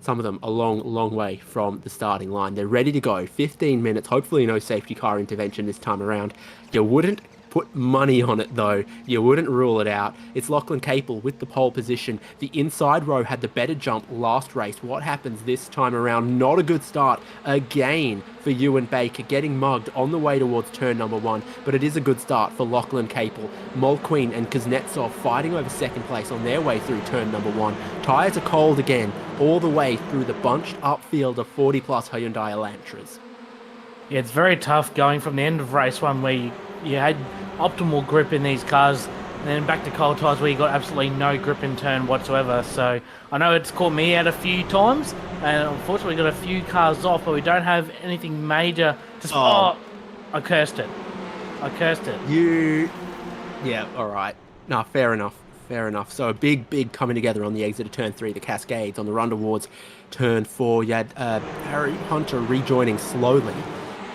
Speaker 2: Some of them a long way from the starting line. They're ready to go. 15 minutes, hopefully no safety car intervention this time around. You wouldn't put money on it though. You wouldn't rule it out. It's Lachlan Capel with the pole position. The inside row had the better jump last race. What happens this time around? Not a good start again for Ewan Baker, getting mugged on the way towards turn number 1, but it is a good start for Lachlan Capel. Mulqueen and Kuznetsov fighting over second place on their way through turn number 1. Tyres are cold again, all the way through the bunched up field of 40 plus Hyundai Elantras.
Speaker 3: Yeah, it's very tough going from the end of race 1 where you had optimal grip in these cars, and then back to cold tyres where you got absolutely no grip in turn whatsoever. So I know it's caught me out a few times, and unfortunately we got a few cars off, but we don't have anything major to... I cursed it.
Speaker 2: Yeah, alright. No, fair enough. So a big coming together on the exit of turn 3, the Cascades. On the run towards turn 4, you had Harry Hunter rejoining slowly,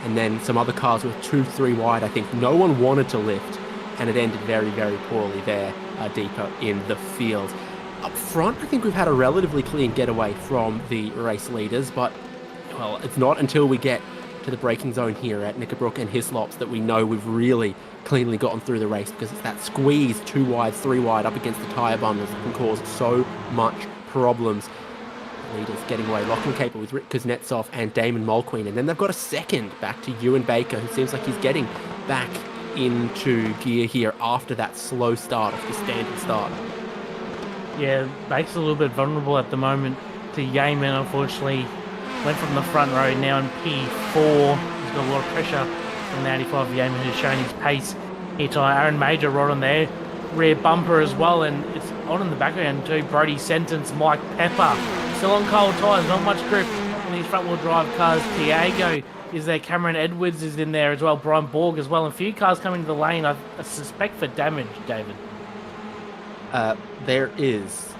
Speaker 2: and then some other cars were 2-3 wide. I think no one wanted to lift, and it ended very poorly there, deeper in the field. Up front, I think we've had a relatively clean getaway from the race leaders, but, well, it's not until we get to the braking zone here at Knickerbrook and Hislops that we know we've really cleanly gotten through the race, because it's that squeeze 2 wide, 3 wide up against the tyre bundles that can cause so much problems. Leaders getting away. Lachlan Capel with Rick Kuznetsov and Damon Mulqueen, and then they've got a second back to Ewan Baker, who seems like he's getting back into gear here after that slow start off the standard start.
Speaker 3: Yeah, Baker's a little bit vulnerable at the moment to Yeaman, unfortunately. Went from the front row, now in P4. He's got a lot of pressure from the 85 Yeaman, who's showing his pace here to Aaron Major right on there. Rear bumper as well, and it's on in the background too. Brody Sentence, Mike Pepper. Still on cold tyres, not much grip on these front-wheel drive cars. Tiago is there, Cameron Edwards is in there as well, Brian Borg as well, and a few cars coming to the lane, I suspect for damage, David.
Speaker 2: There is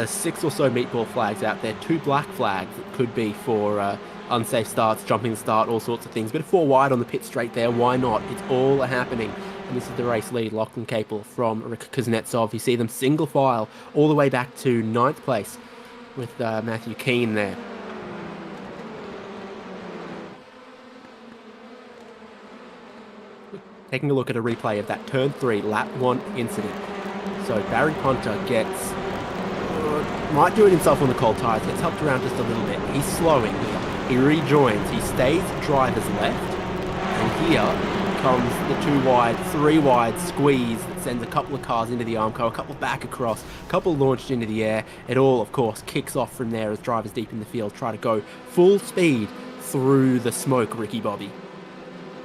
Speaker 2: 6 or so meatball flags out there, 2 black flags that could be for unsafe starts, jumping the start, all sorts of things. But 4 wide on the pit straight there, why not? It's all happening. And this is the race lead, Lachlan Capel from Rick Kuznetsov. You see them single file all the way back to 9th place with Matthew Keane there. Taking a look at a replay of that turn 3 lap 1 incident. So Barry Punter gets, might do it himself on the cold tyres, gets helped around just a little bit. He's slowing here. He rejoins, he stays driver's left, and here comes the 2 wide, 3 wide squeeze that sends a couple of cars into the Armco, a couple back across, a couple launched into the air. It all, of course, kicks off from there as drivers deep in the field try to go full speed through the smoke, Ricky Bobby.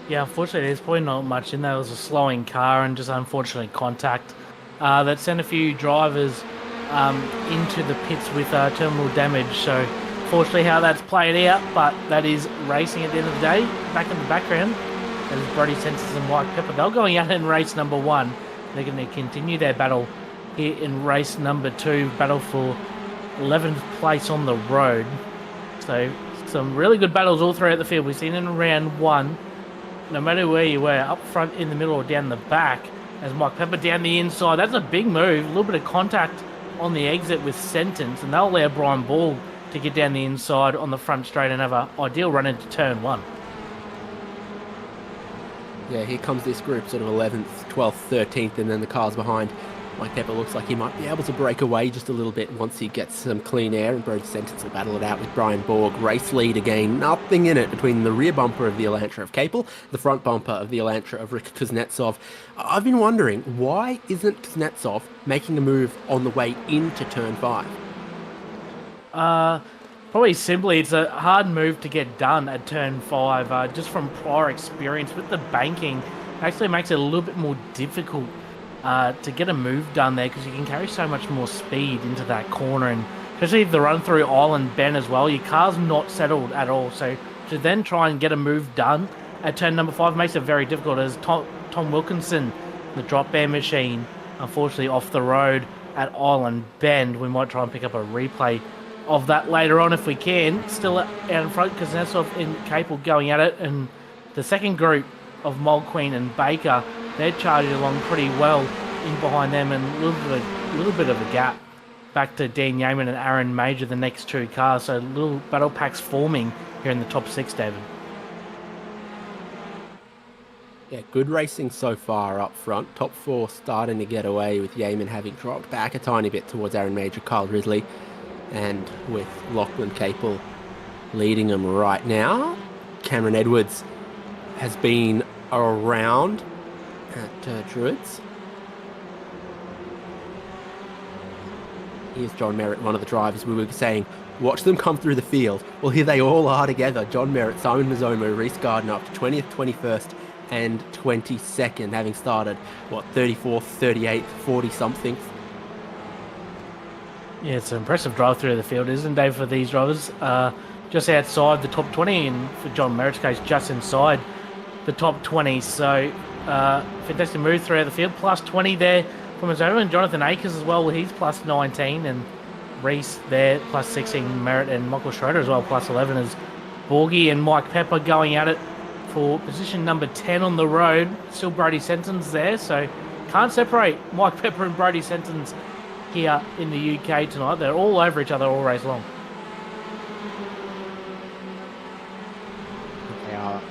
Speaker 3: Yeah, unfortunately, there's probably not much in there. It was a slowing car and just unfortunately contact that sent a few drivers into the pits with terminal damage. So, fortunately, how that's played out, but that is racing at the end of the day. Back in the background, that is Brody Sensors and Mike Pepper. They're going out in race number 1. They're going to continue their battle here in race number 2, battle for 11th place on the road. So, some really good battles all throughout the field. We've seen in round 1. No matter where you were, up front, in the middle, or down the back, as Mike Pepper down the inside. That's a big move. A little bit of contact on the exit with Sentence, and they'll allow Brian Ball to get down the inside on the front straight and have an ideal run into turn 1.
Speaker 2: Yeah, here comes this group, sort of 11th, 12th, 13th, and then the cars behind. Mike Pepper looks like he might be able to break away just a little bit once he gets some clean air, and Brody Sentence will battle it out with Brian Borg. Race lead again, nothing in it between the rear bumper of the Elantra of Capel, the front bumper of the Elantra of Rick Kuznetsov. I've been wondering, why isn't Kuznetsov making a move on the way into turn 5?
Speaker 3: Probably simply, it's a hard move to get done at turn 5. Just from prior experience with the banking, it actually makes it a little bit more difficult to get a move done there, because you can carry so much more speed into that corner, and especially the run through Island Bend as well. Your car's not settled at all, so to then try and get a move done at turn number 5 makes it very difficult, as Tom Wilkinson, the drop bear machine, unfortunately off the road at Island Bend. We might try and pick up a replay of that later on if we can. Still out in front, Kuznetsov and Capel going at it, and the second group of Mold Queen and Baker, they're charging along pretty well in behind them, and a little bit of a gap back to Dan Yeaman and Aaron Major, the next 2 cars. So little battle packs forming here in the top 6, David.
Speaker 2: Yeah, good racing so far up front. Top 4 starting to get away, with Yeaman having dropped back a tiny bit towards Aaron Major, Kyle Risley, and with Lachlan Capel leading them right now. Cameron Edwards has been around at Druids. Here's John Merritt, one of the drivers. We were saying, watch them come through the field. Well, here they all are together. John Merritt, Simon Mazzomo, Reece Gardner up to 20th, 21st and 22nd, having started, 34th, 38th, 40-something.
Speaker 3: Yeah, it's an impressive drive through the field, isn't it, Dave, for these drivers? Just outside the top 20, and for John Merritt's case, just inside the top 20. So, fantastic move throughout the field. Plus 20 there from Mazzomo, and Jonathan Akers as well. He's plus 19, and Reese there plus 16. Merritt and Michael Schroeder as well plus 11, as Borgie and Mike Pepper going at it for position number 10 on the road. Still Brody Sentons there, so can't separate Mike Pepper and Brody Sentons here in the UK tonight. They're all over each other all race long.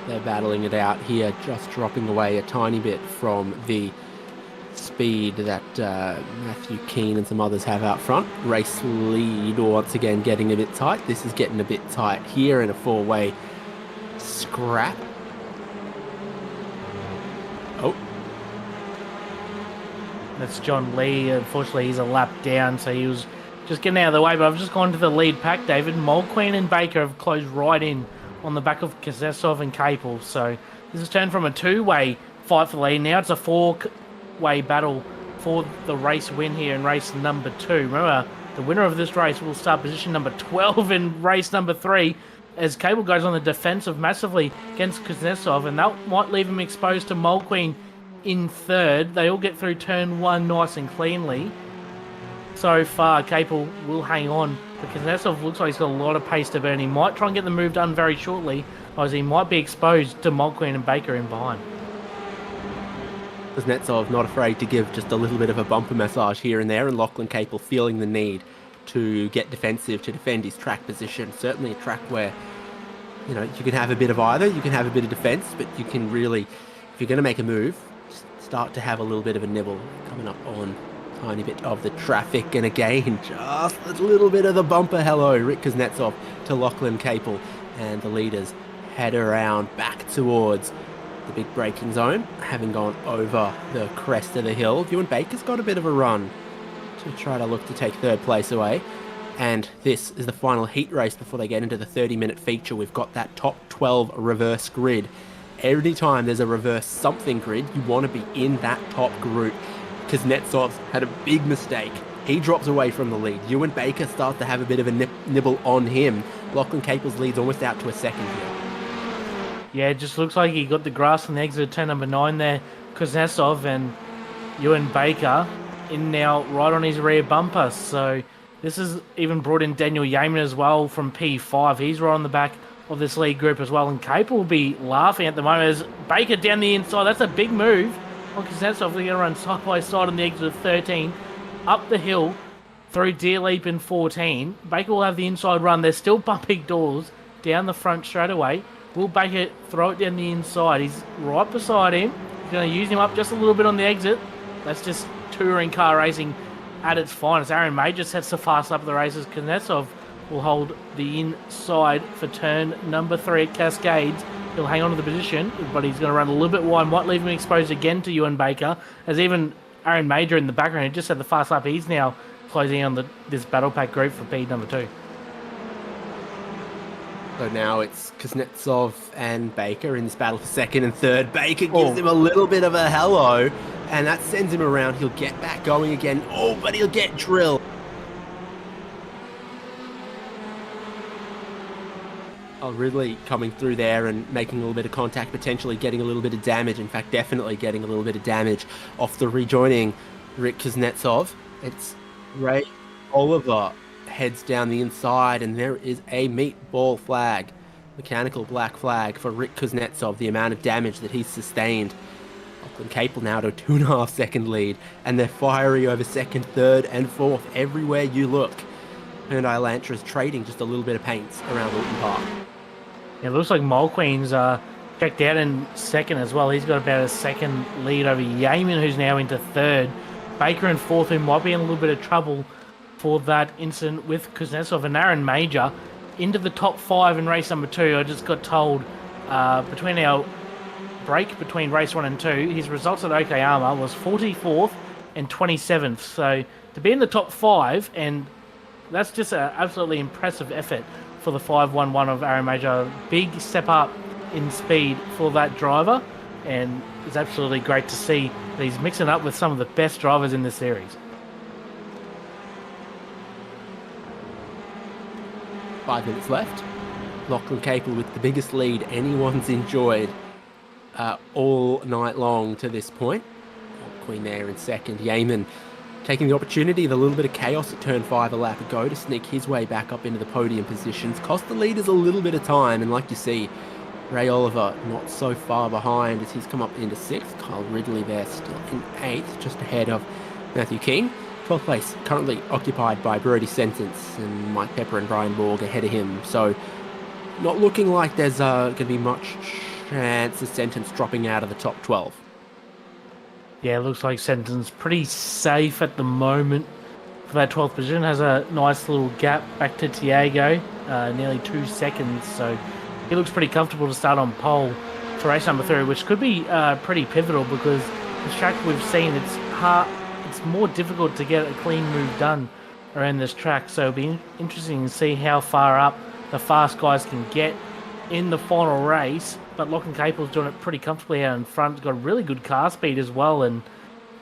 Speaker 2: They're battling it out here, just dropping away a tiny bit from the speed that Matthew Keane and some others have out front. Race lead once again getting a bit tight. This is getting a bit tight here in a 4-way scrap. Oh.
Speaker 3: That's John Lee. Unfortunately, he's a lap down, so he was just getting out of the way. But I've just gone to the lead pack, David. Mold Queen and Baker have closed right in on the back of Kuznetsov and Capel. So this has turned from a 2-way fight for the lead. Now it's a 4-way battle for the race win here in race number 2. Remember, the winner of this race will start position number 12 in race number 3, as Capel goes on the defensive massively against Kuznetsov, and that might leave him exposed to Mold Queen in 3rd. They all get through turn 1 nice and cleanly. So far, Capel will hang on, but Kuznetsov looks like he's got a lot of pace to burn. He might try and get the move done very shortly, or he might be exposed to Mold Queen and Baker in behind.
Speaker 2: Kuznetsov not afraid to give just a little bit of a bumper massage here and there, and Lachlan Capel feeling the need to get defensive, to defend his track position. Certainly a track where, you know, you can have a bit of either. You can have a bit of defense, but you can really, if you're going to make a move, start to have a little bit of a nibble. Coming up on a tiny bit of the traffic, and again, just a little bit of the bumper hello. Rick Kuznetsov to Lachlan Capel, and the leaders head around back towards the big braking zone, having gone over the crest of the hill. Ewan Baker's got a bit of a run to try to look to take 3rd place away. And this is the final heat race before they get into the 30-minute feature. We've got that top 12 reverse grid. Every time there's a reverse something grid, you want to be in that top group. Kuznetsov's had a big mistake. He drops away from the lead. Ewan Baker starts to have a bit of a nibble on him. Lachlan Capel's lead's almost out to a 2nd here.
Speaker 3: Yeah, it just looks like he got the grass on the exit of turn number 9 there. Kuznetsov and Ewan Baker in now right on his rear bumper. So this has even brought in Daniel Yeaman as well from P5. He's right on the back of this lead group as well. And Capel will be laughing at the moment as Baker down the inside. That's a big move on Kuznetsov. They're going to run side by side on the exit of 13. Up the hill through Deer Leap in 14. Baker will have the inside run. They're still bumping doors down the front straight away. Will Baker throw it down the inside? He's right beside him. He's going to use him up just a little bit on the exit. That's just touring car racing at its finest. Aaron Major sets the fast up of the races. Kuznetsov will hold the inside for turn number 3 at Cascades. He'll hang on to the position, but he's going to run a little bit wide. Might leave him exposed again to Ewan Baker, as even Aaron Major in the background, who just had the fast lap, he's now closing on this battle pack group for P number 2.
Speaker 2: So now it's Kuznetsov and Baker in this battle for 2nd and 3rd. Baker gives him a little bit of a hello, and that sends him around. He'll get back going again. Oh, but he'll get drilled. Ridley coming through there and making a little bit of contact, potentially getting a little bit of damage. In fact, definitely getting a little bit of damage off the rejoining Rick Kuznetsov. It's Ray Oliver heads down the inside, and there is a meatball flag, mechanical black flag for Rick Kuznetsov, the amount of damage that he's sustained. Lachlan Capel now to a 2.5 second lead, and they're fiery over second, third, and fourth everywhere you look. Hyundai Elantra is trading just a little bit of paints around Oulton Park.
Speaker 3: It looks like Mulqueen's checked out in second as well. He's got about a second lead over Yeaman, who's now into third. Baker in fourth, who might be in a little bit of trouble for that incident with Kuznetsov, and Aaron Major into the top 5 in race number 2. I just got told between our break between race 1 and 2, his results at Okayama was 44th and 27th. So to be in the top 5, and that's just an absolutely impressive effort for the 511 of Aaron Major. Big step up in speed for that driver, and it's absolutely great to see that he's mixing up with some of the best drivers in the series.
Speaker 2: 5 minutes left. Lachlan Capel with the biggest lead anyone's enjoyed all night long to this point. Queen there in second. Yeaman taking the opportunity, the little bit of chaos at turn 5 a lap ago to sneak his way back up into the podium positions. Cost the leaders a little bit of time, and like you see, Ray Oliver not so far behind as he's come up into 6th. Kyle Ridley there still in 8th, just ahead of Matthew King. 12th place currently occupied by Brody Sentence, and Mike Pepper and Brian Borg ahead of him. So not looking like there's going to be much chance of Sentence dropping out of the top 12.
Speaker 3: Yeah, it looks like Sentence pretty safe at the moment for that 12th position. Has a nice little gap back to Tiago, nearly 2 seconds. So he looks pretty comfortable to start on pole for race number 3, which could be pretty pivotal because the track we've seen, it's hard. It's more difficult to get a clean move done around this track. So it'll be interesting to see how far up the fast guys can get in the final race. But Lachlan Capel's doing it pretty comfortably out in front. He's got really good car speed as well. And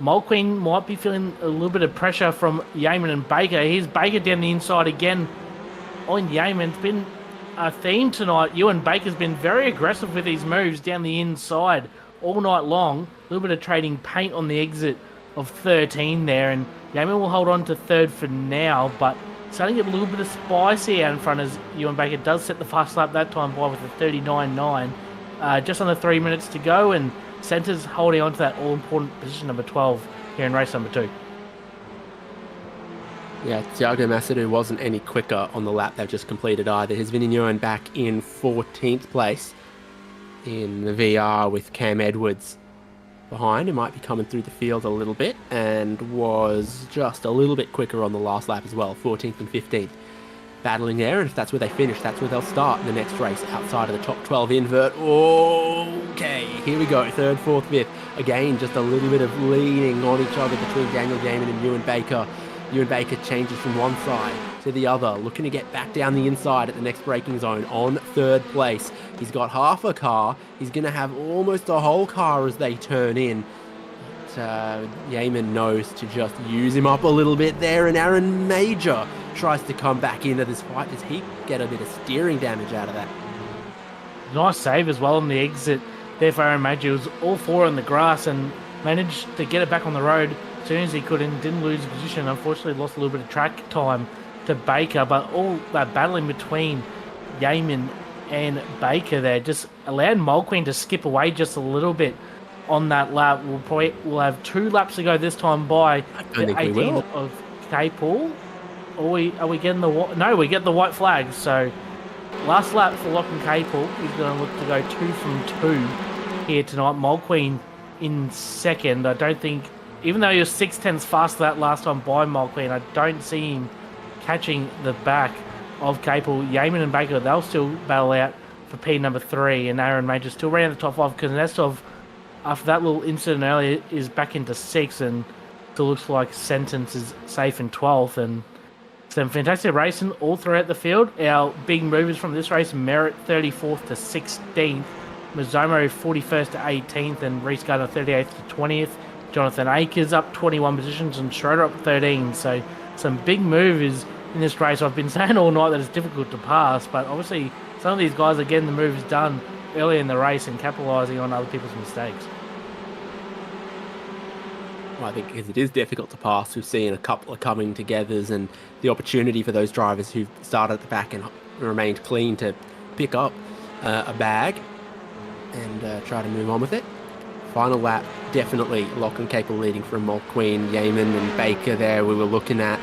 Speaker 3: Mulqueen might be feeling a little bit of pressure from Yeaman and Baker. Here's Baker down the inside again on Yeaman. It's been a theme tonight. Ewan Baker's been very aggressive with his moves down the inside all night long. A little bit of trading paint on the exit of 13 there. And Yeaman will hold on to third for now. But starting to get a little bit of spicy out in front as Ewan Baker does set the fast lap that time by with a 39.9. Just under 3 minutes to go, and Centre's holding on to that all-important position number 12 here in race number 2.
Speaker 2: Yeah, Thiago Macedo wasn't any quicker on the lap they've just completed either. He's been in back in 14th place in the VR with Cam Edwards behind, who might be coming through the field a little bit, and was just a little bit quicker on the last lap as well, 14th and 15th. Battling there, and if that's where they finish, that's where they'll start the next race outside of the top 12 invert. Okay, here we go, 3rd, 4th, 5th. Again, just a little bit of leaning on each other between Daniel Yeaman and Ewan Baker. Ewan Baker changes from one side to the other, looking to get back down the inside at the next braking zone on 3rd place. He's got half a car. He's going to have almost a whole car as they turn in. Yeaman knows to just use him up a little bit there, and Aaron Major tries to come back into this fight. Does he get a bit of steering damage out of that?
Speaker 3: Nice save as well on the exit there for Aaron Major. He was all 4 on the grass and managed to get it back on the road as soon as he could and didn't lose position. Unfortunately, lost a little bit of track time to Baker, but all that battling between Yeaman and Baker there just allowed Mulqueen to skip away just a little bit on that lap. We'll have 2 laps to go this time by the 18th of Capel. Are we getting the white? No, we get the white flag. So last lap for Lachlan Capel. He's going to look to go 2 from 2 here tonight. Mulqueen in second. I don't think, even though he was 6/10 faster that last time by Mulqueen, I don't see him catching the back of Capel. Yeaman and Baker, they'll still battle out for P number 3, and Aaron Major still running the top 5. Kuznetsov, after that little incident earlier, is back into 6th, and still looks like Sentence is safe in 12th. And some fantastic racing all throughout the field. Our big movers from this race: Merritt 34th to 16th, Mizomo 41st to 18th, and Reese Gardner 38th to 20th. Jonathan Akers up 21 positions and Schroeder up 13. So some big moves in this race. I've been saying all night that it's difficult to pass, but obviously some of these guys are getting the moves done early in the race and capitalising on other people's mistakes.
Speaker 2: Well, I think it is difficult to pass. We've seen a couple of coming togethers and the opportunity for those drivers who started at the back and remained clean to pick up a bag and try to move on with it. Final lap, definitely Lachlan Capel leading from Mulqueen, Yeaman and Baker there. We were looking at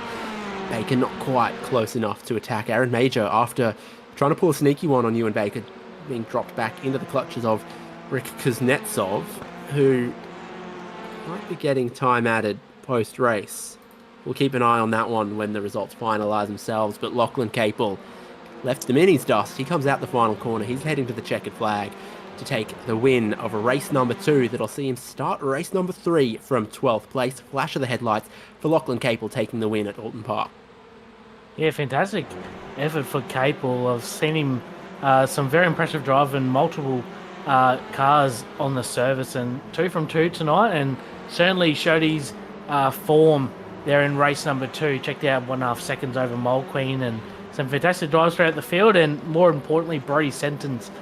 Speaker 2: Baker not quite close enough to attack Aaron Major after trying to pull a sneaky one on Ewan Baker, being dropped back into the clutches of Rick Kuznetsov, who might be getting time added post-race. We'll keep an eye on that one when the results finalise themselves, but Lachlan Capel left them in his dust. He comes out the final corner. He's heading to the checkered flag to take the win of race number 2 that'll see him start race number 3 from 12th place. Flash of the headlights for Lachlan Capel taking the win at Oulton Park.
Speaker 3: Yeah, fantastic effort for Capel. I've seen him some very impressive driving multiple cars on the service, and 2 from 2 tonight, and certainly showed his form there in race number 2. Checked out 1.5 seconds over Mulqueen and some fantastic drives throughout the field, and more importantly, Brody Sentence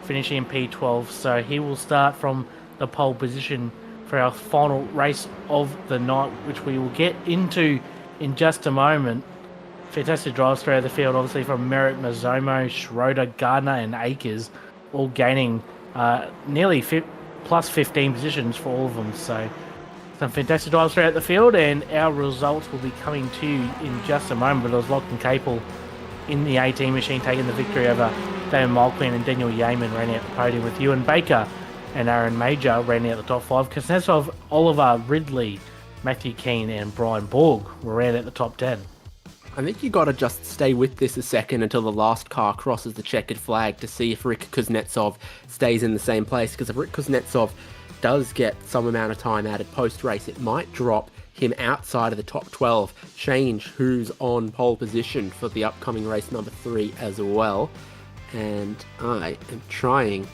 Speaker 3: finishing in P12. So he will start from the pole position for our final race of the night, which we will get into in just a moment. Fantastic drives throughout the field, obviously from Merritt, Mazomo, Schroeder, Gardner and Akers, all gaining nearly plus 15 positions for all of them. So some fantastic drives throughout the field, and our results will be coming to you in just a moment. But it was Lachlan Capel in the 18 machine taking the victory over Damon Mulqueen, and Daniel Yeaman ran out the podium with Ewan Baker and Aaron Major ran out the top 5. Kuznetsov, Oliver, Ridley, Matthew Keane and Brian Borg were out at the top 10.
Speaker 2: I think you got to just stay with this a second until the last car crosses the checkered flag to see if Rick Kuznetsov stays in the same place, because if Rick Kuznetsov does get some amount of time added post-race, it might drop him outside of the top 12, change who's on pole position for the upcoming race number 3 as well. And I am trying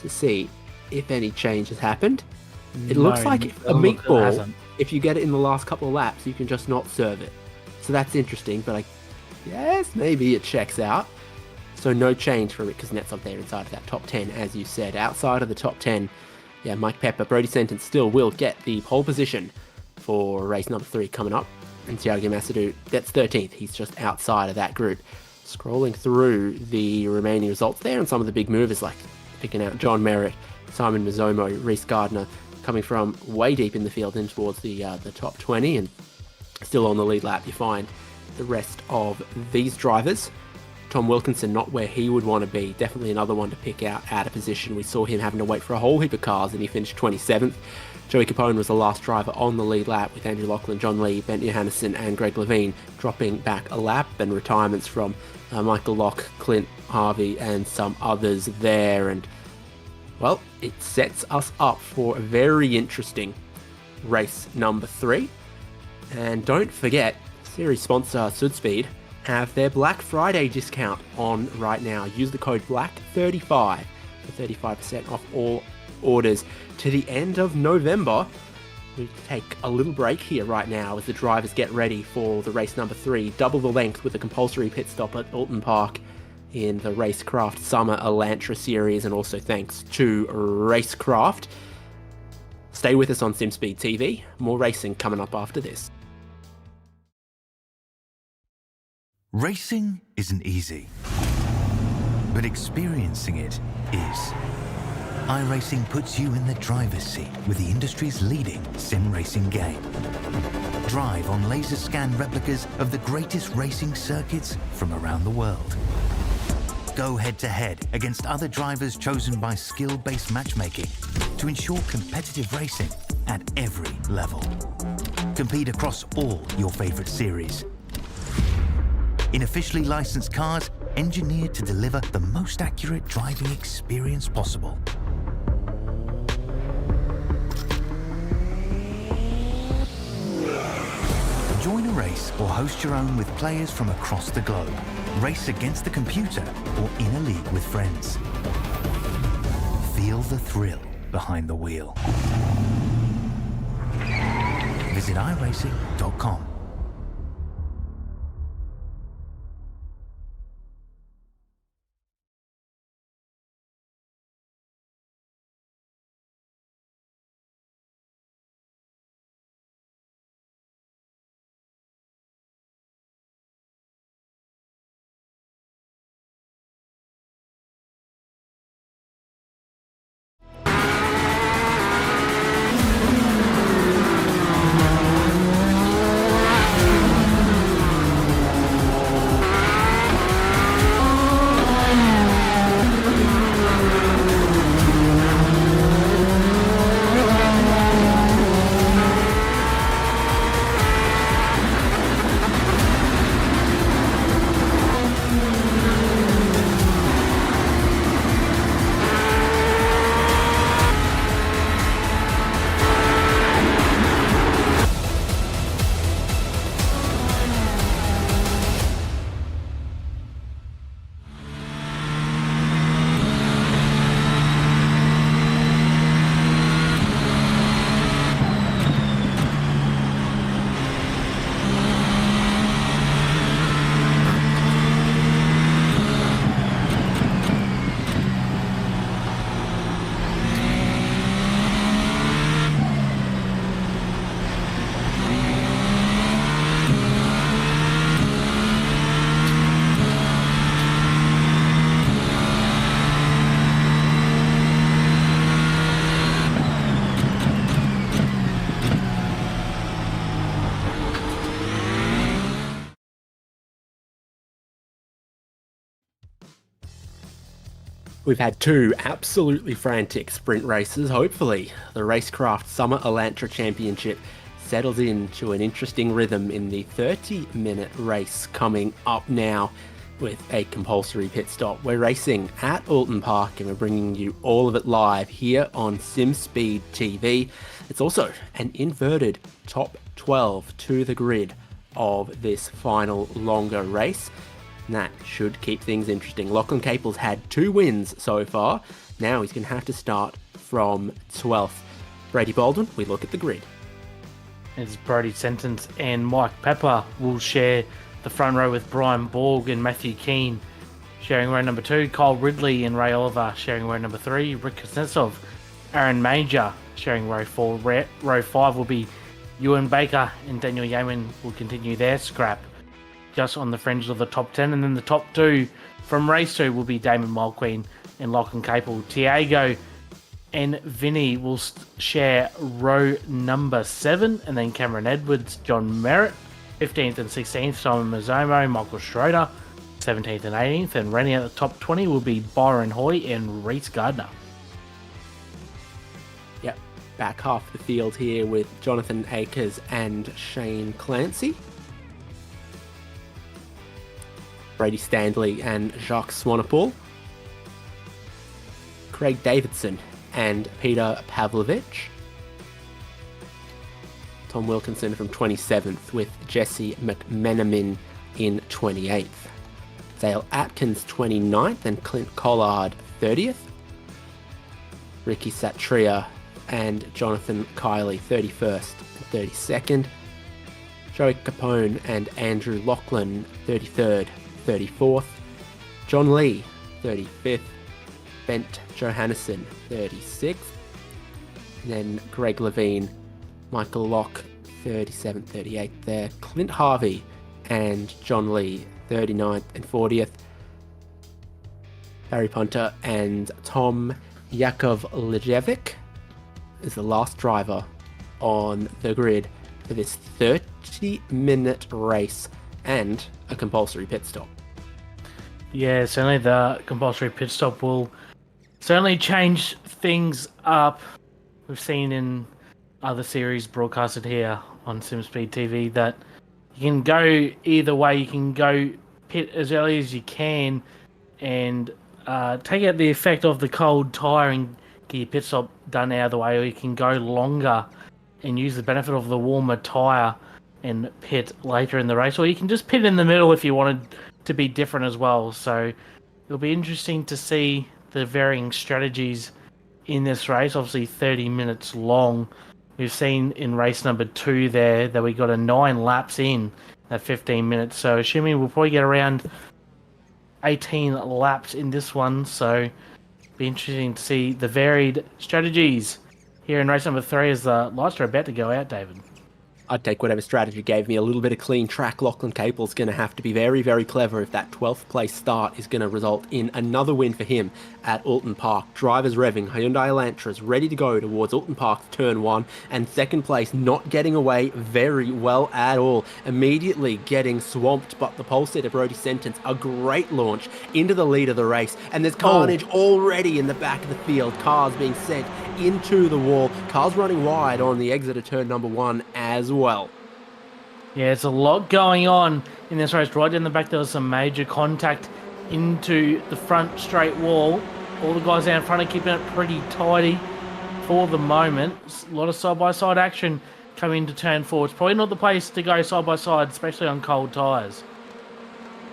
Speaker 2: to see if any change has happened. It looks like a meatball, if you get it in the last couple of laps, you can just not serve it. So that's interesting, but I guess maybe it checks out. So no change for Rick Kuznetsov there inside of that top 10, as you said. Outside of the top 10, yeah, Mike Pepper, Brody Sentence still will get the pole position for race number 3 coming up. And Thiago Masadou gets 13th. He's just outside of that group. Scrolling through the remaining results there, and some of the big movers like picking out John Merritt, Simon Mazomo, Reece Gardner, coming from way deep in the field in towards the top 20, and still on the lead lap you find the rest of these drivers. Tom Wilkinson not where he would want to be, definitely another one to pick out of position. We saw him having to wait for a whole heap of cars and he finished 27th. Joey Capone was the last driver on the lead lap, with Andrew Lachlan, John Lee, Bent Johannesson and Greg Levine dropping back a lap, and retirements from Michael Locke, Clint Harvey and some others there. And well, it sets us up for a very interesting race number 3. And don't forget, series sponsor Sudspeed have their Black Friday discount on right now. Use the code BLACK35 for 35% off all orders to the end of November. We take a little break here right now as the drivers get ready for the race number 3, double the length with a compulsory pit stop at Oulton Park in the Racekraft Summer Elantra series, and also thanks to Racekraft. Stay with us on SimSpeed TV. More racing coming up after this.
Speaker 1: Racing isn't easy, but experiencing it is. iRacing puts you in the driver's seat with the industry's leading sim racing game. Drive on laser scan replicas of the greatest racing circuits from around the world. Go head to head against other drivers chosen by skill-based matchmaking to ensure competitive racing at every level. Compete across all your favorite series in officially licensed cars engineered to deliver the most accurate driving experience possible. Join a race or host your own with players from across the globe. Race against the computer or in a league with friends. Feel the thrill behind the wheel. Visit iRacing.com.
Speaker 2: We've had two absolutely frantic sprint races. Hopefully, the Racecraft Summer Elantra Championship settles into an interesting rhythm in the 30-minute race coming up now with a compulsory pit stop. We're racing at Oulton Park and we're bringing you all of it live here on SimSpeed TV. It's also an inverted top 12 to the grid of this final longer race. And that should keep things interesting. Lachlan Capel's had 2 wins so far. Now he's going to have to start from 12th. Brady Baldwin, we look at the grid.
Speaker 3: It's Brody Sentence and Mike Pepper will share the front row with Brian Borg and Matthew Keane sharing row number 2. Kyle Ridley and Ray Oliver sharing row number 3. Rick Kuznetsov, Aaron Major sharing row 4. Row 5 will be Ewan Baker and Daniel Yeaman will continue their scrap just on the fringes of the top 10. And then the top 2 from race 2 will be Damon Mulqueen and Lachlan Capel. Tiago and Vinny will share row number 7. And then Cameron Edwards, John Merritt, 15th and 16th, Simon Mazzomo, Michael Schroeder, 17th and 18th. And running out the top 20 will be Byron Hoy and Reese Gardner.
Speaker 2: Yep, back half the field here with Jonathan Akers and Shane Clancy. Brady Standley and Jacques Swanepoel. Craig Davidson and Peter Pavlovich. Tom Wilkinson from 27th with Jesse McMenamin in 28th. Dale Atkins 29th and Clint Collard 30th. Ricky Satria and Jonathan Kiley 31st and 32nd. Joey Capone and Andrew Lachlan 33rd, 34th. John Lee 35th. Bent Johannesson 36th. And then Greg Levine, Michael Locke 37th, 38th there. Clint Harvey and John Lee 39th and 40th. Barry Punter and Tom Yakovlejevic is the last driver on the grid for this 30-minute race and a compulsory pit stop.
Speaker 3: Yeah, certainly the compulsory pit stop will certainly change things up. We've seen in other series broadcasted here on SimSpeed TV that you can go either way. You can go pit as early as you can and take out the effect of the cold tyre and get your pit stop done out of the way, or you can go longer and use the benefit of the warmer tyre and pit later in the race, or you can just pit in the middle if you wanted to be different as well. So it'll be interesting to see the varying strategies in this race. Obviously 30 minutes long, we've seen in race number 2 there that we got a 9 laps in at 15 minutes. So assuming we'll probably get around 18 laps in this one. So be interesting to see the varied strategies here in race number 3 as the lights are about to go out, David.
Speaker 2: I'd take whatever strategy gave me a little bit of clean track. Lachlan Capel's going to have to be very, very clever if that 12th place start is going to result in another win for him at Oulton Park. Drivers revving, Hyundai Elantras ready to go towards Oulton Park's turn 1, and second place not getting away very well at all. Immediately getting swamped, but the pole sitter Brody Sentence, a great launch into the lead of the race, and there's carnage already in the back of the field. Cars being sent into the wall. Cars running wide on the exit of turn number 1 as well.
Speaker 3: Yeah, it's a lot going on in this race. Right in the back, there was some major contact into the front straight wall. All the guys out in front are keeping it pretty tidy for the moment. A lot of side-by-side action coming into turn 4. It's probably not the place to go side-by-side, especially on cold tyres.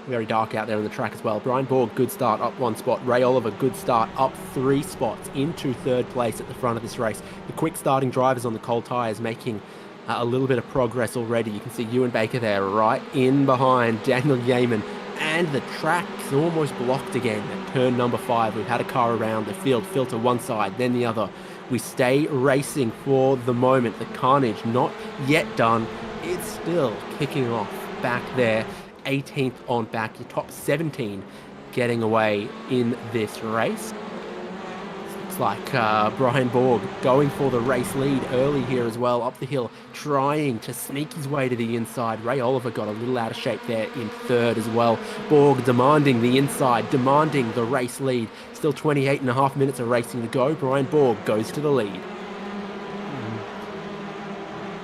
Speaker 2: Very dark out there on the track as well. Brian Borg, good start, up 1 spot. Ray Oliver, good start, up 3 spots into 3rd place at the front of this race. The quick starting drivers on the cold tyres making a little bit of progress already. You can see Ewan Baker there right in behind Daniel Yeaman, and the track's almost blocked again at turn number 5. We've had a car around the field, filter one side, then the other. We stay racing for the moment. The carnage not yet done. It's still kicking off back there. 18th on back, your top 17 getting away in this race. Looks like Brian Borg going for the race lead early here as well, up the hill, trying to sneak his way to the inside. Ray Oliver got a little out of shape there in 3rd as well. Borg demanding the inside, demanding the race lead. Still 28.5 minutes of racing to go. Brian Borg goes to the lead.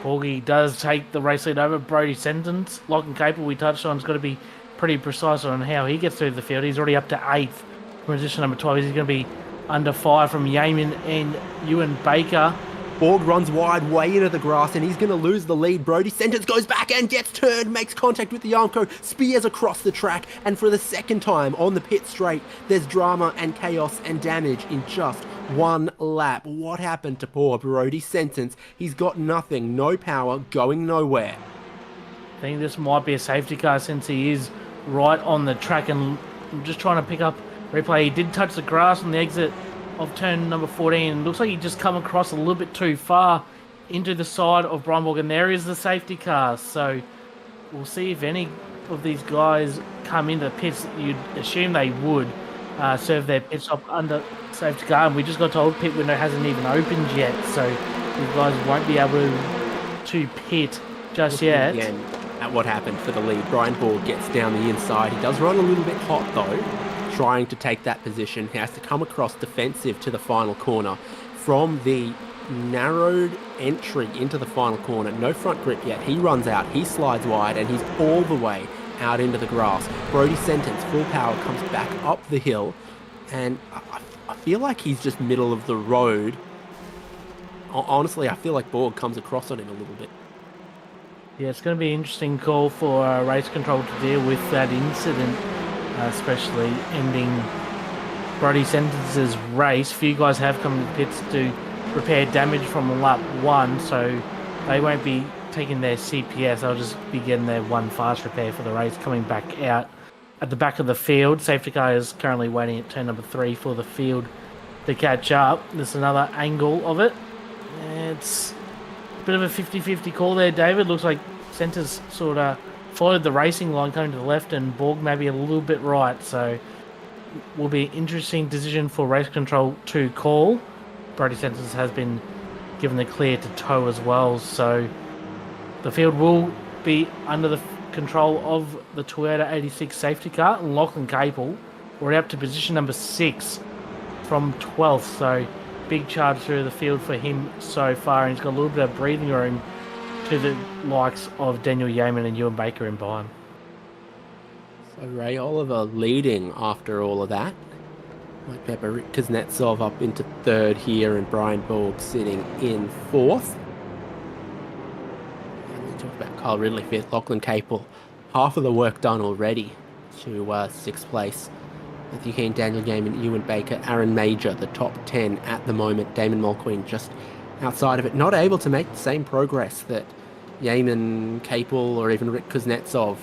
Speaker 3: Borgie does take the race lead over Brody Sentence. Lachlan Capel, we touched on, has got to be pretty precise on how he gets through the field. He's already up to 8th from position number 12. He's going to be under 5 from Yeaman and Ewan Baker.
Speaker 2: Borg runs wide, way into the grass, and he's going to lose the lead. Brody Sentence goes back and gets turned, makes contact with the Armco, spears across the track, and for the second time on the pit straight, there's drama and chaos and damage in just 1 lap. What happened to poor Brody Sentence? He's got nothing, no power, going nowhere.
Speaker 3: I think this might be a safety car since he is right on the track, and I'm just trying to pick up replay. He did touch the grass on the exit of turn number 14. Looks like he just come across a little bit too far into the side of Brian Borg, and there is the safety car. So we'll see if any of these guys come into the pits. You'd assume they would serve their pit stop under safety car, and we just got told pit window hasn't even opened yet, so these guys won't be able to pit just yet.
Speaker 2: Again, at what happened for the lead. Brian Borg gets down the inside. He does run a little bit hot though, trying to take that position. He has to come across defensive to the final corner from the narrowed entry into the final corner. No front grip yet. He runs out, he slides wide, and he's all the way out into the grass. Brody Sentence, full power, comes back up the hill, and I feel like he's just middle of the road. Honestly, I feel like Borg comes across on him a little bit.
Speaker 3: Yeah, it's going to be an interesting call for race control to deal with that incident, especially ending Brody Sentence's race. Few guys have come to the pits to repair damage from lap 1, so they won't be taking their CPS. They'll just be getting their 1 fast repair for the race, coming back out at the back of the field. Safety car is currently waiting at turn number 3 for the field to catch up. There's another angle of it. It's a bit of a 50-50 call there, David. Looks like Centre's sort of followed the racing line coming to the left, and Borg maybe a little bit right, so will be an interesting decision for race control to call. Brody Sentence has been given the clear to tow as well, so the field will be under the control of the Toyota 86 safety car. Lachlan Capel, we're up to position number 6 from 12th, so big charge through the field for him so far, and he's got a little bit of breathing room to the likes of Daniel Yeaman and Ewan Baker in behind.
Speaker 2: So Ray Oliver leading after all of that. Mike Pepper, Kuznetsov up into 3rd here, and Brian Borg sitting in 4th. And we talk about Kyle Ridley 5th, Lachlan Capel, half of the work done already to 6th place. Matthew Keane, Daniel Yeaman, Ewan Baker, Aaron Major, the top 10 at the moment. Damon Mulqueen just outside of it, not able to make the same progress that Yaman, Capel, or even Rick Kuznetsov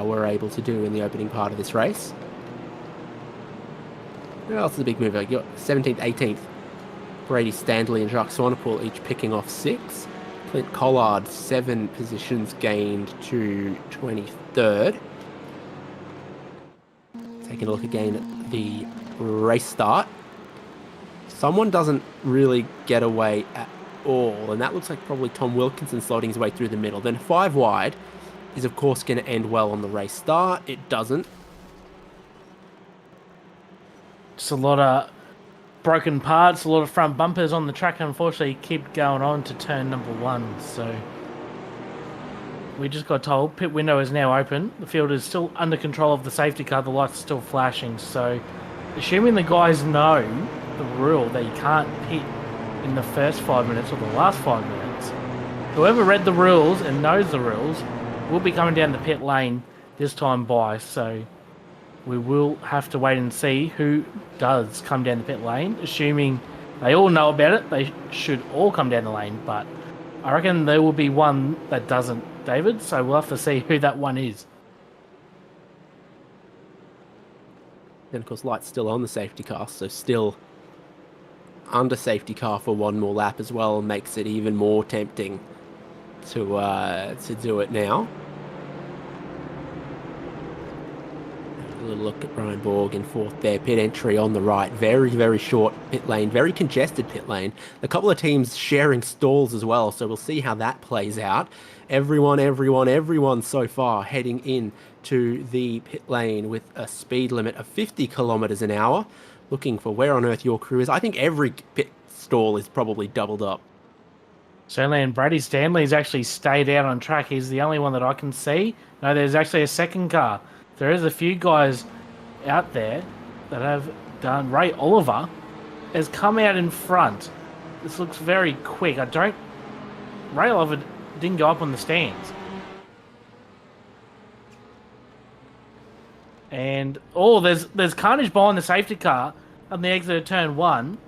Speaker 2: were able to do in the opening part of this race. Who else is a big mover? You got 17th, 18th. Brady Standley and Jacques Swanepoel each picking off 6. Clint Collard, 7 positions gained to 23rd. Taking a look again at the race start. Someone doesn't really get away at all, and that looks like probably Tom Wilkinson slotting his way through the middle. Then 5 wide is, of course, going to end well on the race start. It doesn't.
Speaker 3: Just a lot of broken parts, a lot of front bumpers on the track. Unfortunately, keep going on to turn number 1. So we just got told pit window is now open. The field is still under control of the safety car. The lights are still flashing. So assuming the guys know the rule that you can't pit in the first 5 minutes or the last 5 minutes, whoever read the rules and knows the rules will be coming down the pit lane this time by. So we will have to wait and see who does come down the pit lane. Assuming they all know about it, they should all come down the lane, but I reckon there will be one that doesn't, David, so we'll have to see who that one is.
Speaker 2: Then, of course, lights still on the safety car, so still under safety car for one more lap as well, makes it even more tempting to do it now. A little look at Brian Borg in 4th there. Pit entry on the right. Very, very short pit lane. Very congested pit lane. A couple of teams sharing stalls as well, so we'll see how that plays out. Everyone so far heading in to the pit lane with a speed limit of 50 kilometers an hour. Looking for where on earth your crew is. I think every pit stall is probably doubled up.
Speaker 3: Certainly, and Brady Stanley's actually stayed out on track. He's the only one that I can see. No, there's actually a second car. There is a few guys out there that have done. Ray Oliver has come out in front. This looks very quick. Ray Oliver didn't go up on the stands. And, there's carnage behind the safety car on the exit of turn 1.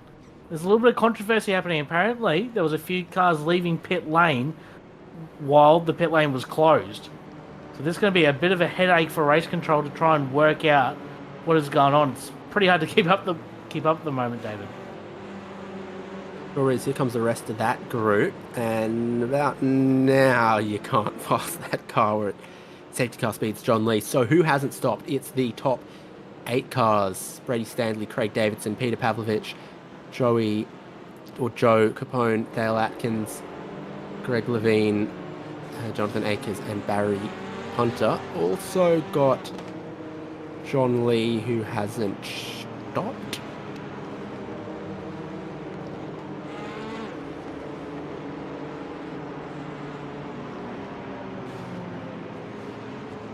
Speaker 3: There's a little bit of controversy happening. Apparently, there was a few cars leaving pit lane while the pit lane was closed. So this is going to be a bit of a headache for race control to try and work out what is going on. It's pretty hard to keep up at the moment, David.
Speaker 2: Sure is. Here comes the rest of that group, and about now you can't pass that car. We're at safety car speeds, John Lee. So who hasn't stopped? It's the top 8 cars: Brady Standley, Craig Davidson, Peter Pavlovich, Joe Capone, Dale Atkins, Greg Levine, Jonathan Akers, and Barry Hunter. Also got John Lee, who hasn't stopped.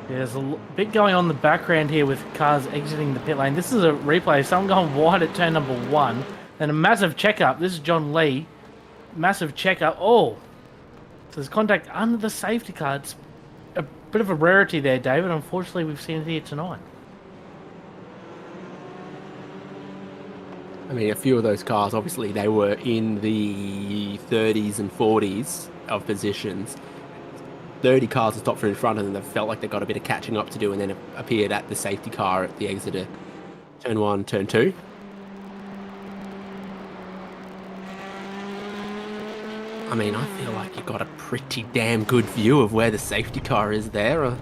Speaker 3: There's a bit going on in the background here with cars exiting the pit lane. This is a replay. Someone going wide at turn number 1. Then a massive checkup. This is John Lee. Massive checkup. Oh, so there's contact under the safety car. It's a bit of a rarity there, David. Unfortunately, we've seen it here tonight.
Speaker 2: I mean, a few of those cars, obviously, they were in the 30s and 40s of positions. 30 cars have stopped from in front of them. They felt like they got a bit of catching up to do, and then appeared at the safety car at the exit of turn 1, turn 2. I mean, I feel like you got a pretty damn good view of where the safety car is there.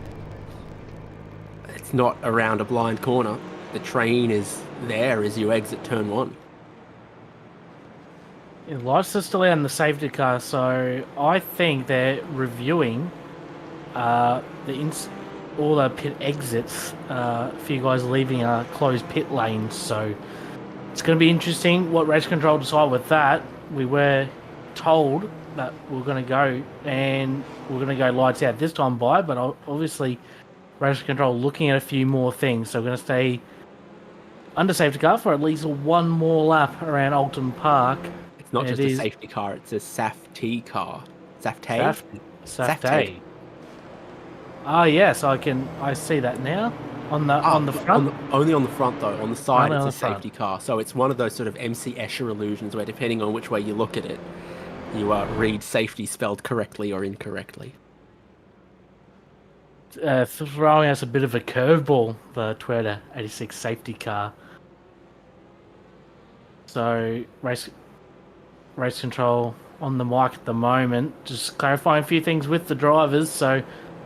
Speaker 2: It's not around a blind corner. The train is there as you exit turn 1.
Speaker 3: Yeah, lights are still out in the safety car, so I think they're reviewing all the pit exits. A few guys leaving a closed pit lane, so it's going to be interesting what race control decide with that. We were told that we're going to go lights out this time by, but obviously race control looking at a few more things, so we're going to stay under safety car for at least one more lap around Oulton Park.
Speaker 2: It's not just a safety car, it's a SAFT car. SAFT?
Speaker 3: SAFT. Ah, yes, I see that now. On the front?
Speaker 2: Only on the front, though. On the side, it's a safety car. So it's one of those sort of MC Escher illusions where, depending on which way you look at it, you read safety spelled correctly or incorrectly.
Speaker 3: Throwing us a bit of a curveball, the Toyota 86 safety car. So, race control on the mic at the moment, just clarifying a few things with the drivers. So,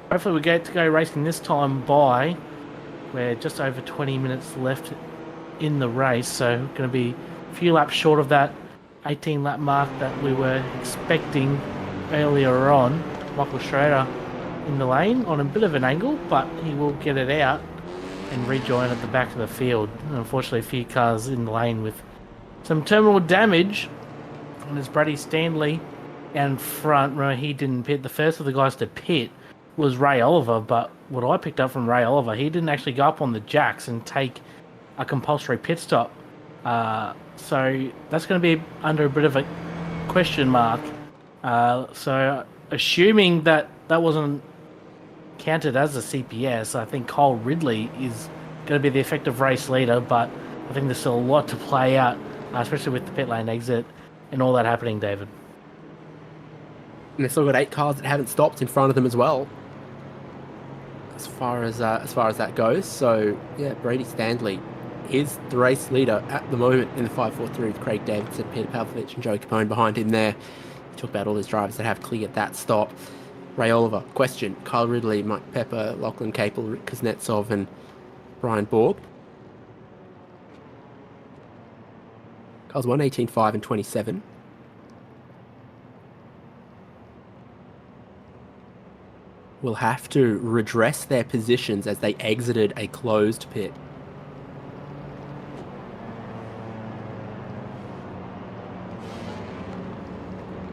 Speaker 3: hopefully we get to go racing this time by. We're just over 20 minutes left in the race, so going to be a few laps short of that 18 lap mark that we were expecting earlier on. Michael Schrader in the lane on a bit of an angle, but he will get it out and rejoin at the back of the field. And unfortunately, a few cars in the lane with some terminal damage. And it's Brady Stanley in front. Remember, he didn't pit. The first of the guys to pit was Ray Oliver, but what I picked up from Ray Oliver, he didn't actually go up on the jacks and take a compulsory pit stop. So that's going to be under a bit of a question mark. So assuming that wasn't counted as a CPS, I think Kyle Ridley is going to be the effective race leader, but I think there's still a lot to play out, especially with the pit lane exit and all that happening, David.
Speaker 2: And they've still got 8 cars that haven't stopped in front of them as well, as far as that goes. So yeah, Brady Stanley is the race leader at the moment in the 543 with Craig Davidson, Peter Pavlovich and Joe Capone behind him there. Talk about all those drivers that have cleared that stop. Ray Oliver, question. Kyle Ridley, Mike Pepper, Lachlan Capel, Rick Kuznetsov and Brian Borg. Kyle's 1:18.5 and 27. Will have to redress their positions as they exited a closed pit.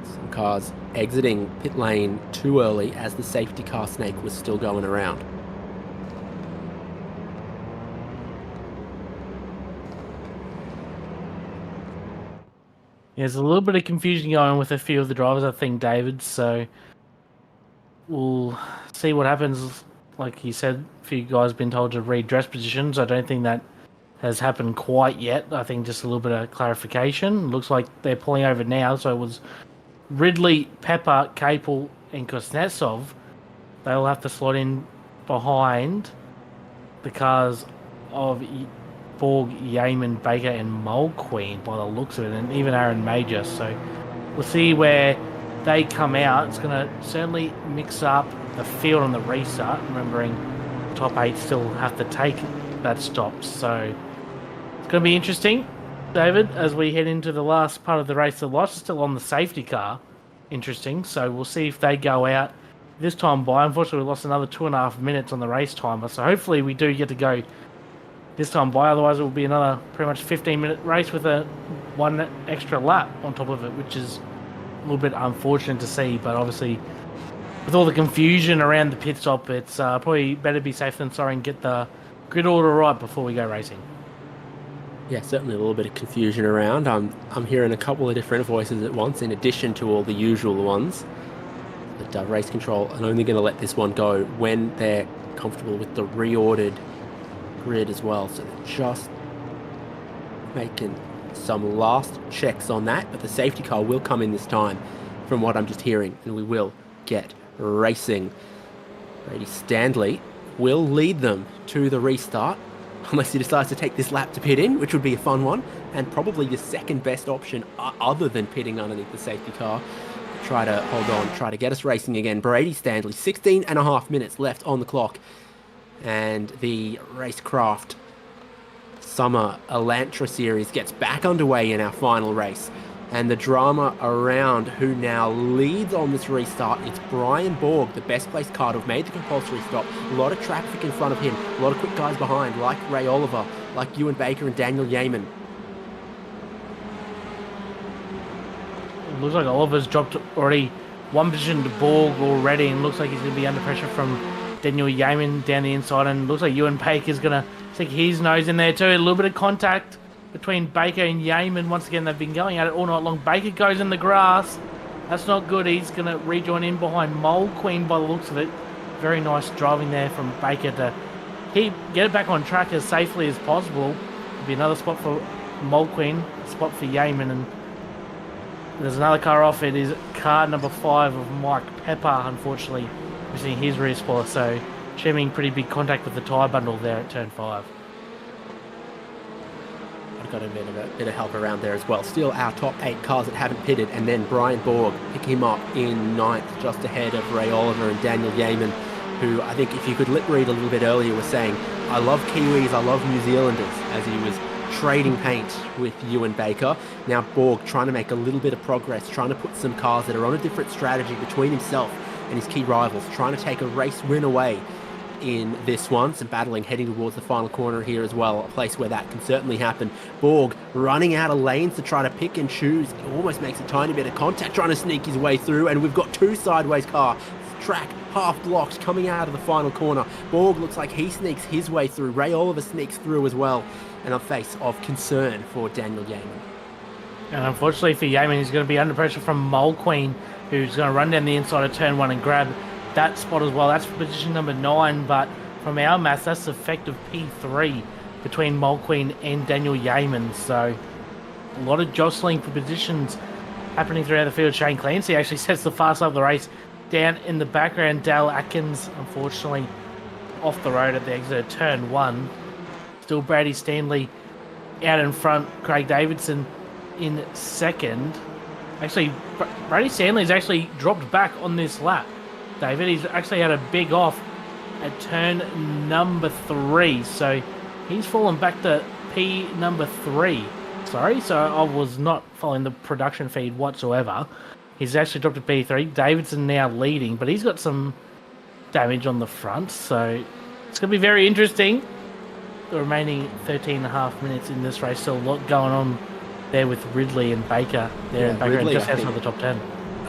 Speaker 2: Some cars exiting pit lane too early as the safety car snake was still going around.
Speaker 3: There's a little bit of confusion going with a few of the drivers, I think, David, so we'll see what happens. Like you said, a few guys have been told to redress positions. I don't think that has happened quite yet. I think just a little bit of clarification. Looks like they're pulling over now, so it was Ridley, Pepper, Capel, and Kuznetsov. They'll have to slot in behind the cars of Borg, Yeaman, Baker, and Mulqueen by the looks of it, and even Aaron Major. So we'll see where they come out. It's going to certainly mix up the field on the restart, remembering the top 8 still have to take that stop. So it's going to be interesting, David, as we head into the last part of the race. The lights are still on the safety car. Interesting. So we'll see if they go out this time by. Unfortunately, we lost another 2.5 minutes on the race timer. So hopefully we do get to go this time by. Otherwise, it will be another pretty much 15-minute race with a 1 extra lap on top of it, which is a little bit unfortunate to see. But obviously, with all the confusion around the pit stop, it's probably better be safe than sorry and get the grid order right before we go racing.
Speaker 2: Yeah, certainly a little bit of confusion around. I'm hearing a couple of different voices at once, in addition to all the usual ones. But race control are only going to let this one go when they're comfortable with the reordered grid as well. So they're just making some last checks on that. But the safety car will come in this time, from what I'm just hearing, and we will get racing. Brady Stanley will lead them to the restart, unless he decides to take this lap to pit in, which would be a fun one, and probably the second best option other than pitting underneath the safety car. Try to hold on, try to get us racing again. Brady Stanley, 16.5 minutes left on the clock, and the Racecraft Summer Elantra Series gets back underway in our final race. And the drama around who now leads on this restart, it's Brian Borg, the best placed car to have made the compulsory stop. A lot of traffic in front of him, a lot of quick guys behind, like Ray Oliver, like Ewan Baker and Daniel Yeaman.
Speaker 3: It looks like Oliver's dropped already one position to Borg already, and looks like he's going to be under pressure from Daniel Yeaman down the inside, and looks like Ewan Baker's going to stick his nose in there too. A little bit of contact between Baker and Yeaman. Once again, they've been going at it all night long. Baker goes in the grass. That's not good. He's going to rejoin in behind Mulqueen by the looks of it. Very nice driving there from Baker to get it back on track as safely as possible. There'll be another spot for Mulqueen, a spot for Yeaman, and There's another car off. It is car number 5 of Mike Pepper, unfortunately, missing his rear spoiler. So, achieving pretty big contact with the tyre bundle there at turn 5.
Speaker 2: I've got a bit of help around there as well. Still our top 8 cars that haven't pitted, and then Brian Borg pick him up in 9th, just ahead of Ray Oliver and Daniel Yeaman, who I think if you could lip read a little bit earlier was saying, I love Kiwis, I love New Zealanders, as he was trading paint with Ewan Baker. Now Borg trying to make a little bit of progress, trying to put some cars that are on a different strategy between himself and his key rivals, trying to take a race win away in this one. Some battling heading towards the final corner here as well, a place where that can certainly happen. Borg running out of lanes to try to pick and choose. He almost makes a tiny bit of contact trying to sneak his way through, and we've got 2 sideways car track half blocked coming out of the final corner. Borg looks like he sneaks his way through. Ray Oliver sneaks through as well, and a face of concern for Daniel Yeaman.
Speaker 3: And unfortunately for Yeaman, he's going to be under pressure from Mole Queen, who's going to run down the inside of turn 1 and grab that spot as well. That's position number 9, but from our maths, that's effective P3 between Mole Queen and Daniel Yeaman. So a lot of jostling for positions happening throughout the field. Shane Clancy actually sets the fast lap of the race. Down in the background, Dale Atkins, unfortunately, off the road at the exit of turn 1. Still Brady Stanley out in front. Craig Davidson in second. Actually, Brady Stanley's actually dropped back on this lap, David. He's actually had a big off at turn number 3. So he's fallen back to P number 3. Sorry, so I was not following the production feed whatsoever. He's actually dropped to P3. Davidson now leading, but he's got some damage on the front, so it's going to be very interesting. The remaining 13 and a half minutes in this race, still a lot going on there with Ridley and Baker there in the background, just outside the top 10.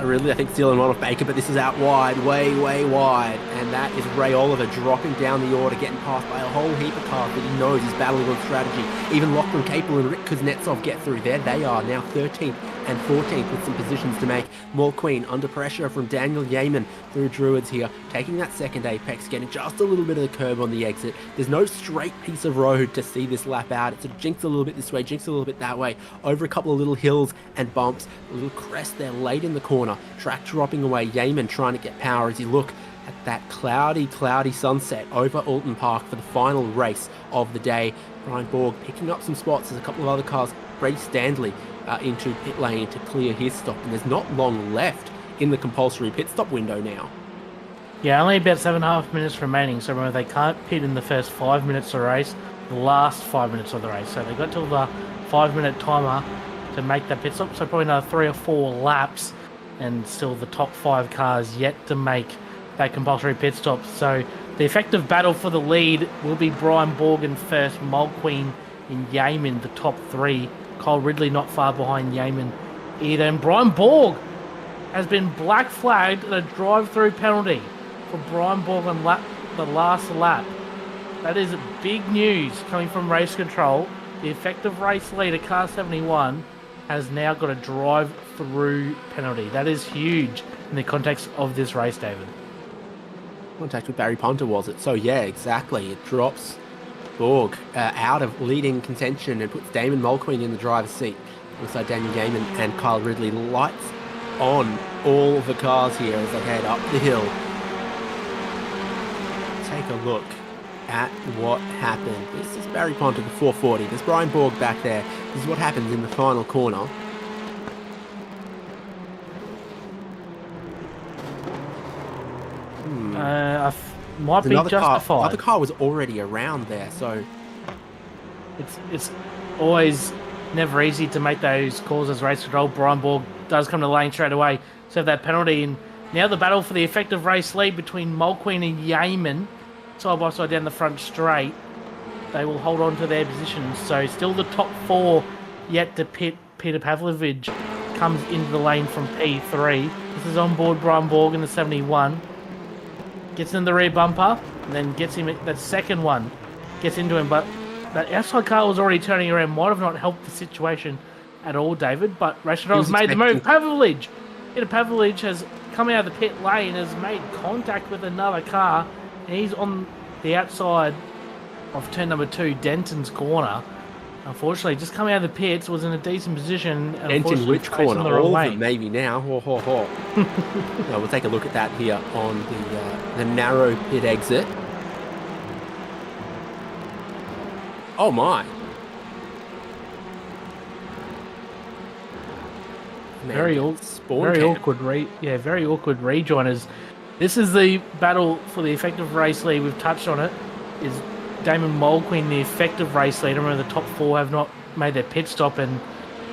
Speaker 2: Ridley, I think, stealing one off Baker, but this is out wide, way wide, and that is Ray Oliver dropping down the order, getting passed by a whole heap of cars that he knows he's battling on strategy. Even Lachlan Capel and Rick Kuznetsov get through there. They are now 13th and 14th with some positions to make. Mole Queen under pressure from Daniel Yeaman through Druids here, taking that second apex, getting just a little bit of the curb on the exit. There's no straight piece of road to see this lap out. It sort of jinks a little bit this way, jinks a little bit that way, over a couple of little hills and bumps, a little crest there late in the corner. Track dropping away, Yeaman trying to get power as you look at that cloudy sunset over Oulton Park for the final race of the day. Brian Borg picking up some spots as a couple of other cars, Brady Stanley into pit lane to clear his stop, and there's not long left in the compulsory pit stop window now.
Speaker 3: Yeah, only about 7.5 minutes remaining, so remember they can't pit in the first 5 minutes of the race, the last 5 minutes of the race, so they've got till the 5-minute timer to make that pit stop, so probably another 3 or 4 laps, and still the top 5 cars yet to make that compulsory pit stop. So the effective battle for the lead will be Brian Borg in first, Mole Queen in Yeaman, the top 3. Kyle Ridley not far behind Yeaman either. And Brian Borg has been black flagged at a drive-through penalty for Brian Borg on the last lap. That is big news coming from race control. The effective race leader, car 71, has now got a drive-through penalty. That is huge in the context of this race, David.
Speaker 2: Contact with Barry Punter, was it? So yeah, exactly. It drops Borg out of leading contention and puts Damon Mulqueen in the driver's seat alongside Daniel Yeaman and Kyle Ridley. Lights on all the cars here as they head up the hill. Take a look at what happened. This is Barry Ponter, the 440. There's Brian Borg back there. This is what happens in the final corner.
Speaker 3: Might be justified.
Speaker 2: Another car was already around there, so
Speaker 3: it's always never easy to make those calls as race control. Brian Borg does come to the lane straight away, so that penalty. And now the battle for the effective race lead between Mulqueen and Yeaman, side by side down the front straight. They will hold on to their positions. So still the top 4 yet to pit. Peter Pavlovich comes into the lane from P3. This is on board Brian Borg in the 71. Gets in the rear bumper, and then gets him that second one. Gets into him, but that outside car was already turning around. Might have not helped the situation at all, David, but race control has made the move. Pavlovich! Peter Pavlovich has come out of the pit lane, has made contact with another car, and he's on the outside of turn number 2, Denton's corner. unfortunately, just coming out of the pits, was in a decent position.
Speaker 2: Into
Speaker 3: Unfortunately,
Speaker 2: which
Speaker 3: facing
Speaker 2: corner?
Speaker 3: the wrong
Speaker 2: All of
Speaker 3: way.
Speaker 2: them, maybe now. Ho, ho, ho. Well, we'll take a look at that here on the narrow pit exit. Oh my! Man,
Speaker 3: Very awkward rejoin. As this is the battle for the effective race lead. We've touched on it. Is Damon Mulqueen the effective race leader? Remember, the top 4 have not made their pit stop, and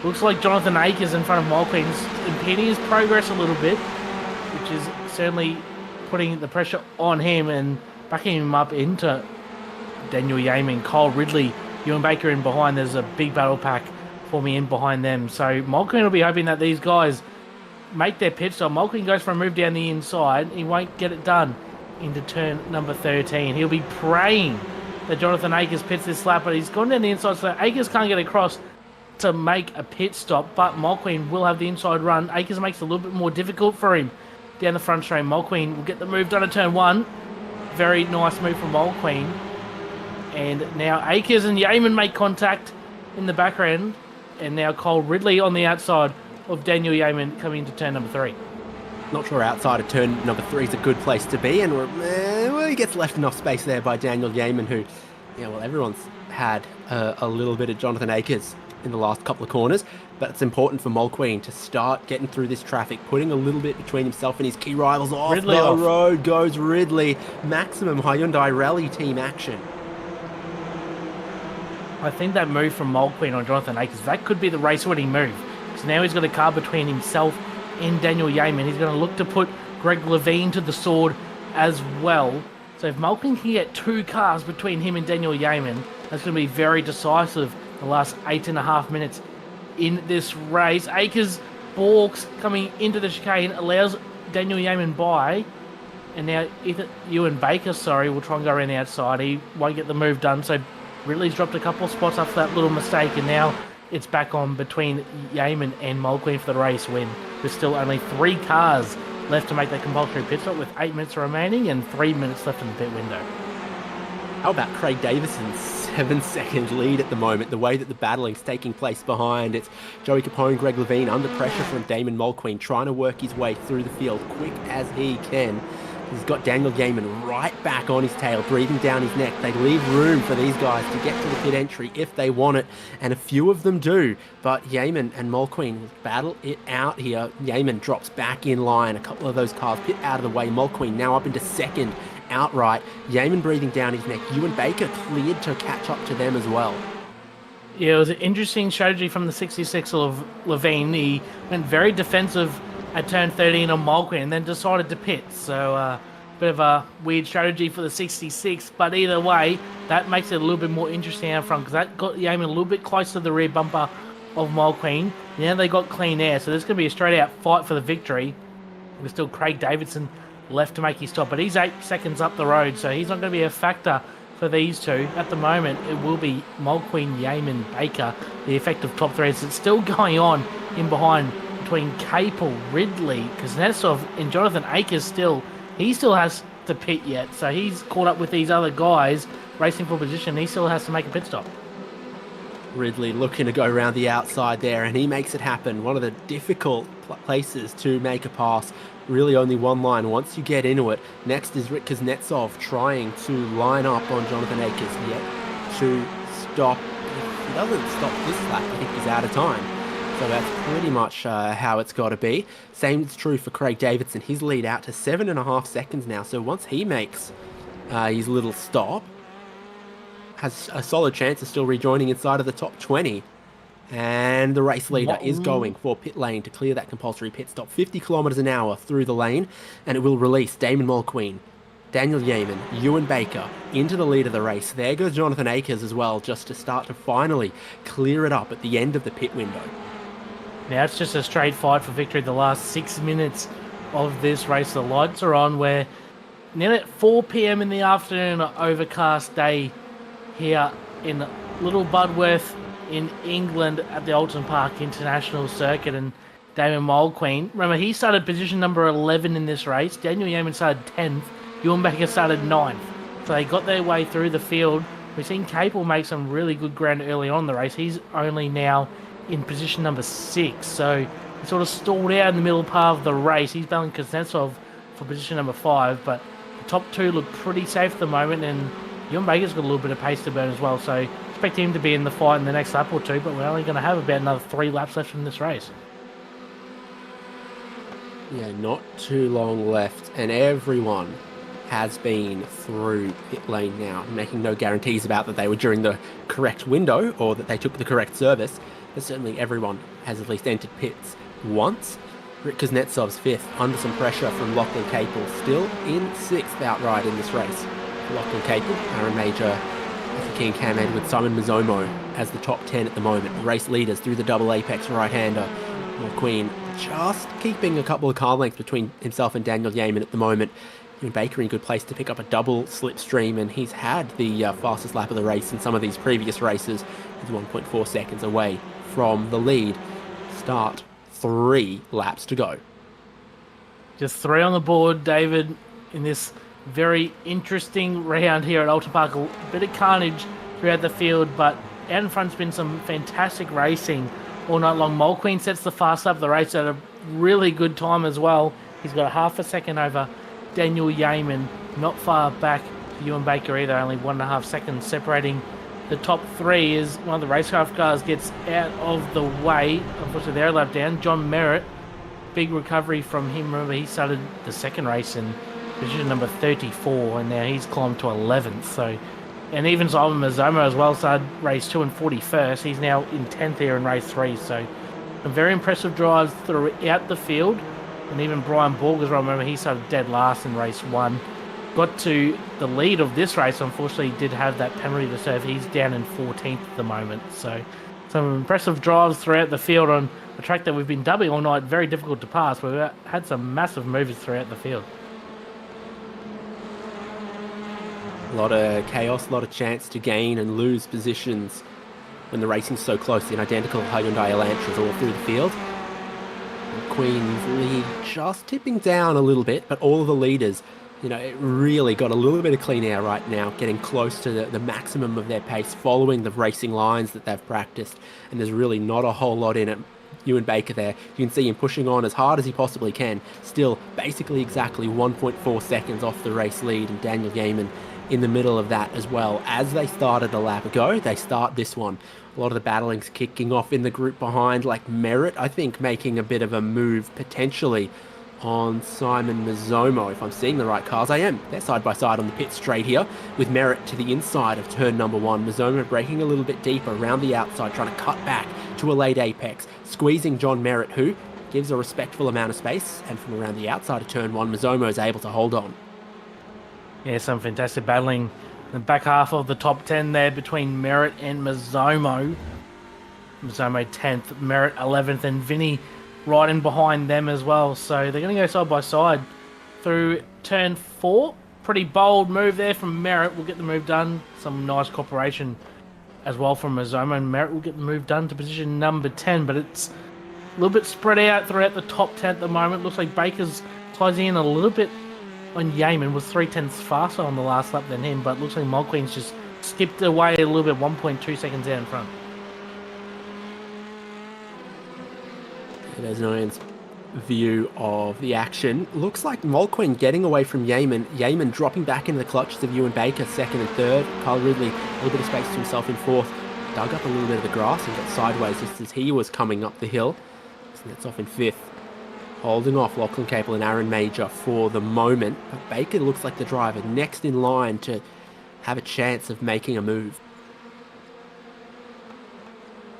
Speaker 3: looks like Jonathan Akers in front of Mulqueen's impeding his progress a little bit, which is certainly putting the pressure on him and backing him up into Daniel Yeaman, Cole Ridley, Ewan Baker in behind. There's a big battle pack forming in behind them. So Mulqueen will be hoping that these guys make their pit stop. Mulqueen goes for a move down the inside. He won't get it done into turn number 13. He'll be praying that Jonathan Akers pits this lap, but he's gone down the inside, so Akers can't get across to make a pit stop, but Mulqueen will have the inside run. Akers makes it a little bit more difficult for him down the front straight. Mulqueen will get the move done at turn 1. Very nice move from Mulqueen. And now Akers and Yeaman make contact in the back end, and now Cole Ridley on the outside of Daniel Yeaman coming into turn number 3.
Speaker 2: Not sure outside of turn number 3 is a good place to be, and well, he gets left enough space there by Daniel Yeaman, who, everyone's had a little bit of Jonathan Akers in the last couple of corners, but it's important for Mulqueen to start getting through this traffic, putting a little bit between himself and his key rivals. Off
Speaker 3: Ridley
Speaker 2: the
Speaker 3: off.
Speaker 2: road goes Ridley. Maximum Hyundai Rally team action.
Speaker 3: I think that move from Mulqueen on Jonathan Akers, that could be the race-winning move. So now he's got a car between himself and Daniel Yeaman. He's going to look to put Greg Levine to the sword as well. So if Mulqueen can get 2 cars between him and Daniel Yeaman, that's going to be very decisive the last 8.5 minutes in this race. Akers balks coming into the chicane, allows Daniel Yeaman by, and now Ewan Baker, will try and go around the outside. He won't get the move done, so Ridley's dropped a couple of spots after that little mistake, and now it's back on between Yeaman and Mulqueen for the race win. There's still only 3 cars left to make that compulsory pit stop with 8 minutes remaining and 3 minutes left in the pit window.
Speaker 2: How about Craig Davison's 7-second lead at the moment? The way that the battling's taking place behind. It's Joey Capone, Greg Levine under pressure from Damon Mulqueen, trying to work his way through the field quick as he can. He's got Daniel Yeaman right back on his tail, breathing down his neck. They leave room for these guys to get to the pit entry if they want it, and a few of them do. But Yeaman and Mulqueen battle it out here. Yeaman drops back in line. A couple of those cars pit out of the way. Mulqueen now up into second outright. Yeaman breathing down his neck. Ewan Baker cleared to catch up to them as well.
Speaker 3: Yeah, it was an interesting strategy from the 66 of Levine. He went very defensive at turn 13 on Mulqueen and then decided to pit. So bit of a weird strategy for the 66, but either way, that makes it a little bit more interesting out front because that got Yeaman a little bit close to the rear bumper of Mulqueen. Now they got clean air, so there's going to be a straight out fight for the victory. There's still Craig Davidson left to make his stop, but he's 8 seconds up the road, so he's not going to be a factor for these two. At the moment, it will be Mulqueen, Yeaman, Baker, the effective top 3. So it's still going on in behind between Capel, Ridley, Kuznetsov, and Jonathan Akers he still has to pit yet, so he's caught up with these other guys racing for position. He still has to make a pit stop.
Speaker 2: Ridley looking to go around the outside there, and he makes it happen. One of the difficult places to make a pass. Really only one line once you get into it. Next is Rick Kuznetsov trying to line up on Jonathan Akers, yet to stop. If he doesn't stop this lap, I think he's out of time. So that's pretty much how it's got to be. Same is true for Craig Davidson. His lead out to 7.5 seconds now. So once he makes his little stop, has a solid chance of still rejoining inside of the top 20. And the race leader is going for pit lane to clear that compulsory pit stop. 50 kilometers an hour through the lane, and it will release Damon Mulqueen, Daniel Yeaman, Ewan Baker into the lead of the race. There goes Jonathan Akers as well, just to start to finally clear it up at the end of the pit window.
Speaker 3: Now it's just a straight fight for victory the last 6 minutes of this race. The lights are on. We're nearly at 4 p.m. in the afternoon, an overcast day here in Little Budworth in England at the Oulton Park International Circuit. And Damon Mulqueen, remember, he started position number 11 in this race. Daniel Yeaman started 10th. Ewan Baker started 9th. So they got their way through the field We've seen Capel make some really good ground early on in the race. He's only now in position number 6, so he sort of stalled out in the middle part of the race. He's battling Kuznetsov for position number 5, but the top 2 look pretty safe at the moment, and Ewan Baker's got a little bit of pace to burn as well, so expect him to be in the fight in the next lap or 2, but we're only going to have about another 3 laps left in this race.
Speaker 2: Yeah, not too long left, and everyone has been through pit lane now, making no guarantees about that they were during the correct window or that they took the correct service, but certainly everyone has at least entered pits once. Rick Kuznetsov's 5th, under some pressure from Lachlan Capel, still in 6th outright in this race. Lachlan Capel, Aaron Major, King Cam Edwards, Simon Mizomo as the top 10 at the moment. The race leaders through the double apex right-hander. McQueen just keeping a couple of car lengths between himself and Daniel Yeaman at the moment. Ewan Baker in good place to pick up a double slipstream, and he's had the fastest lap of the race in some of these previous races. He's 1.4 seconds away from the lead. Start 3 laps to go.
Speaker 3: Just 3 on the board, David, in this very interesting round here at Oulton Park. A bit of carnage throughout the field, but out in front's been some fantastic racing all night long. Mulqueen sets the fast lap of the race at a really good time as well. He's got a half a second over Daniel Yeaman, not far back to Ewan Baker either, only 1.5 seconds separating the top 3 as one of the Racecraft cars gets out of the way. Unfortunately, they're a lap down. John Merritt, big recovery from him. Remember, he started the second race in position number 34, and now he's climbed to 11th. So, and even Simon Mizomo as well started race 2 and 41st. He's now in 10th here in race 3. So, some very impressive drives throughout the field. And even Brian Borg as well. Remember, he started dead last in race 1. Got to the lead of this race. Unfortunately, did have that penalty to serve. He's down in 14th at the moment. So, some impressive drives throughout the field on a track that we've been dubbing all night. Very difficult to pass. We've had some massive movers throughout the field.
Speaker 2: A lot of chaos, a lot of chance to gain and lose positions when the racing's so close. The identical Hyundai Elantras all through the field. Queen's lead just tipping down a little bit, but all of the leaders, it really got a little bit of clean air right now, getting close to the maximum of their pace, following the racing lines that they've practiced, and there's really not a whole lot in it. Ewan Baker there, you can see him pushing on as hard as he possibly can, still basically exactly 1.4 seconds off the race lead, and Daniel Yeaman in the middle of that as well. As they started a lap ago, they start this one. A lot of the battling's kicking off in the group behind, like Merritt, I think, making a bit of a move potentially on Simon Mizomo. If I'm seeing the right cars, I am. They're side by side on the pit straight here, with Merritt to the inside of turn number 1. Mizomo breaking a little bit deeper around the outside, trying to cut back to a late apex, squeezing John Merritt, who gives a respectful amount of space, and from around the outside of turn 1, Mizomo is able to hold on.
Speaker 3: Yeah, some fantastic battling in the back half of the top 10 there between Merritt and Mizomo. Mizomo 10th, Merritt 11th, and Vinny right in behind them as well. So they're going to go side by side through turn 4. Pretty bold move there from Merritt. Will get the move done. Some nice cooperation as well from Mizomo, and Merritt will get the move done to position number 10, but it's a little bit spread out throughout the top 10 at the moment. Looks like Baker's closing in a little bit on Yeaman, was 0.3 faster on the last lap than him, but looks like Mulqueen's just skipped away a little bit, 1.2 seconds out in front.
Speaker 2: There's Ryan's view of the action. Looks like Mulqueen getting away from Yeaman. Yeaman dropping back into the clutches of Ewan Baker, 2nd and 3rd. Kyle Ridley, a little bit of space to himself in 4th. Dug up a little bit of the grass and got sideways just as he was coming up the hill. So that's off in 5th. Holding off Lachlan Capel and Aaron Major for the moment. But Baker looks like the driver next in line to have a chance of making a move.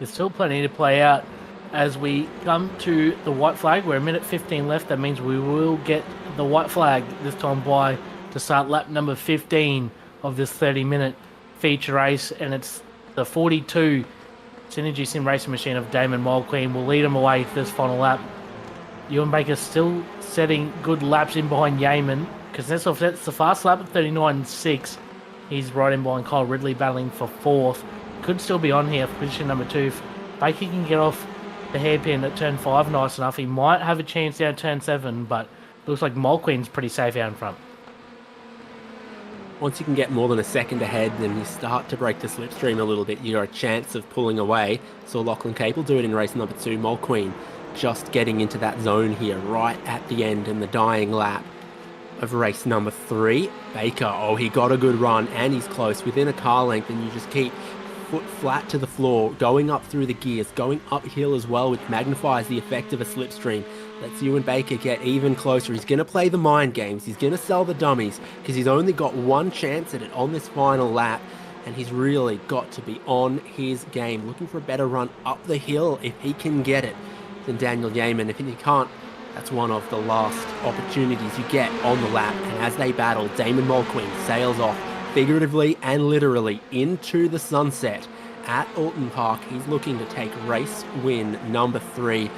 Speaker 3: There's still plenty to play out as we come to the white flag. We're a minute 15 left. That means we will get the white flag this time by to start lap number 15 of this 30-minute feature race. And it's the 42 Synergy Sim Racing Machine of Damon Mulqueen will lead him away to this final lap. Ewan Baker still setting good laps in behind Yeaman. Kuznetsov sets the fast lap at 39.6. He's right in behind Kyle Ridley battling for 4th. Could still be on here for position number 2. If Baker can get off the hairpin at turn 5 nice enough, he might have a chance down turn 7, but looks like Mulqueen's pretty safe out in front.
Speaker 2: Once you can get more than a second ahead, then you start to break the slipstream a little bit. You got a chance of pulling away. Saw Lachlan Capel do it in race number 2. Mulqueen just getting into that zone here right at the end in the dying lap of race number 3. Baker, oh, he got a good run and he's close within a car length, and you just keep foot flat to the floor, going up through the gears, going uphill as well, which magnifies the effect of a slipstream. Lets Ewan Baker get even closer. He's going to play the mind games. He's going to sell the dummies because he's only got one chance at it on this final lap, and he's really got to be on his game, looking for a better run up the hill if he can get it than Daniel Yeaman. If he can't, that's one of the last opportunities you get on the lap. And as they battle, Damon Mulqueen sails off figuratively and literally into the sunset at Oulton Park. He's looking to take race win number 3.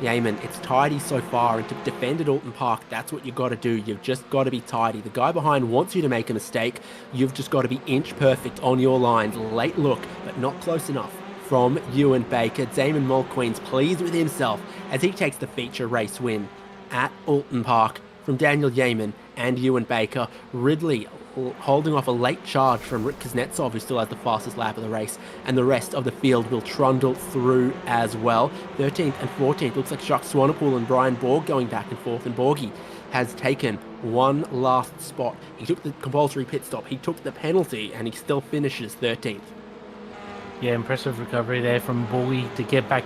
Speaker 2: Yeaman, it's tidy so far, and to defend at Oulton Park, that's what you've got to do. You've just got to be tidy. The guy behind wants you to make a mistake. You've just got to be inch perfect on your lines. Late look, but not close enough from Ewan Baker. Damon Mulqueen's pleased with himself as he takes the feature race win at Oulton Park from Daniel Yeaman and Ewan Baker. Ridley holding off a late charge from Rick Kuznetsov, who still has the fastest lap of the race, and the rest of the field will trundle through as well. 13th and 14th, looks like Jacques Swanepoel and Brian Borg going back and forth, and Borgie has taken one last spot. He took the compulsory pit stop, he took the penalty, and he still finishes 13th.
Speaker 3: Yeah, impressive recovery there from Borgie to get back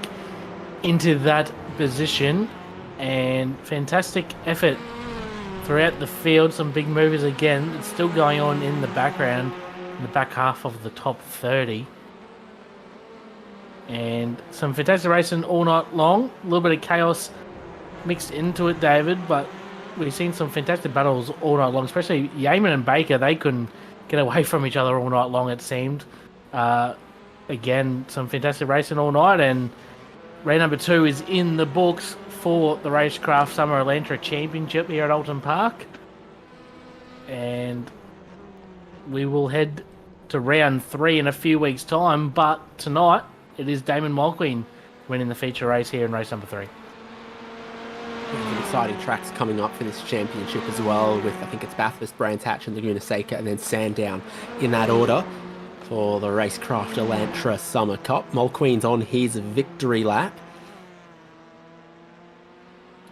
Speaker 3: into that position, and fantastic effort throughout the field. Some big movers again. It's still going on in the background, in the back half of the top 30. And some fantastic racing all night long. A little bit of chaos mixed into it, David, but we've seen some fantastic battles all night long, especially Yeaman and Baker. They couldn't get away from each other all night long, it seemed. Again, some fantastic racing all night, and race number 2 is in the books for the Racecraft Summer Elantra Championship here at Oulton Park. And we will head to round 3 in a few weeks' time, but tonight it is Damon Mulqueen winning the feature race here in race number 3.
Speaker 2: Some exciting tracks coming up for this championship as well, with I think it's Bathurst, Brands Hatch and Laguna Seca, and then Sandown in that order for the Racecraft Elantra Summer Cup. Mulqueen's on his victory lap,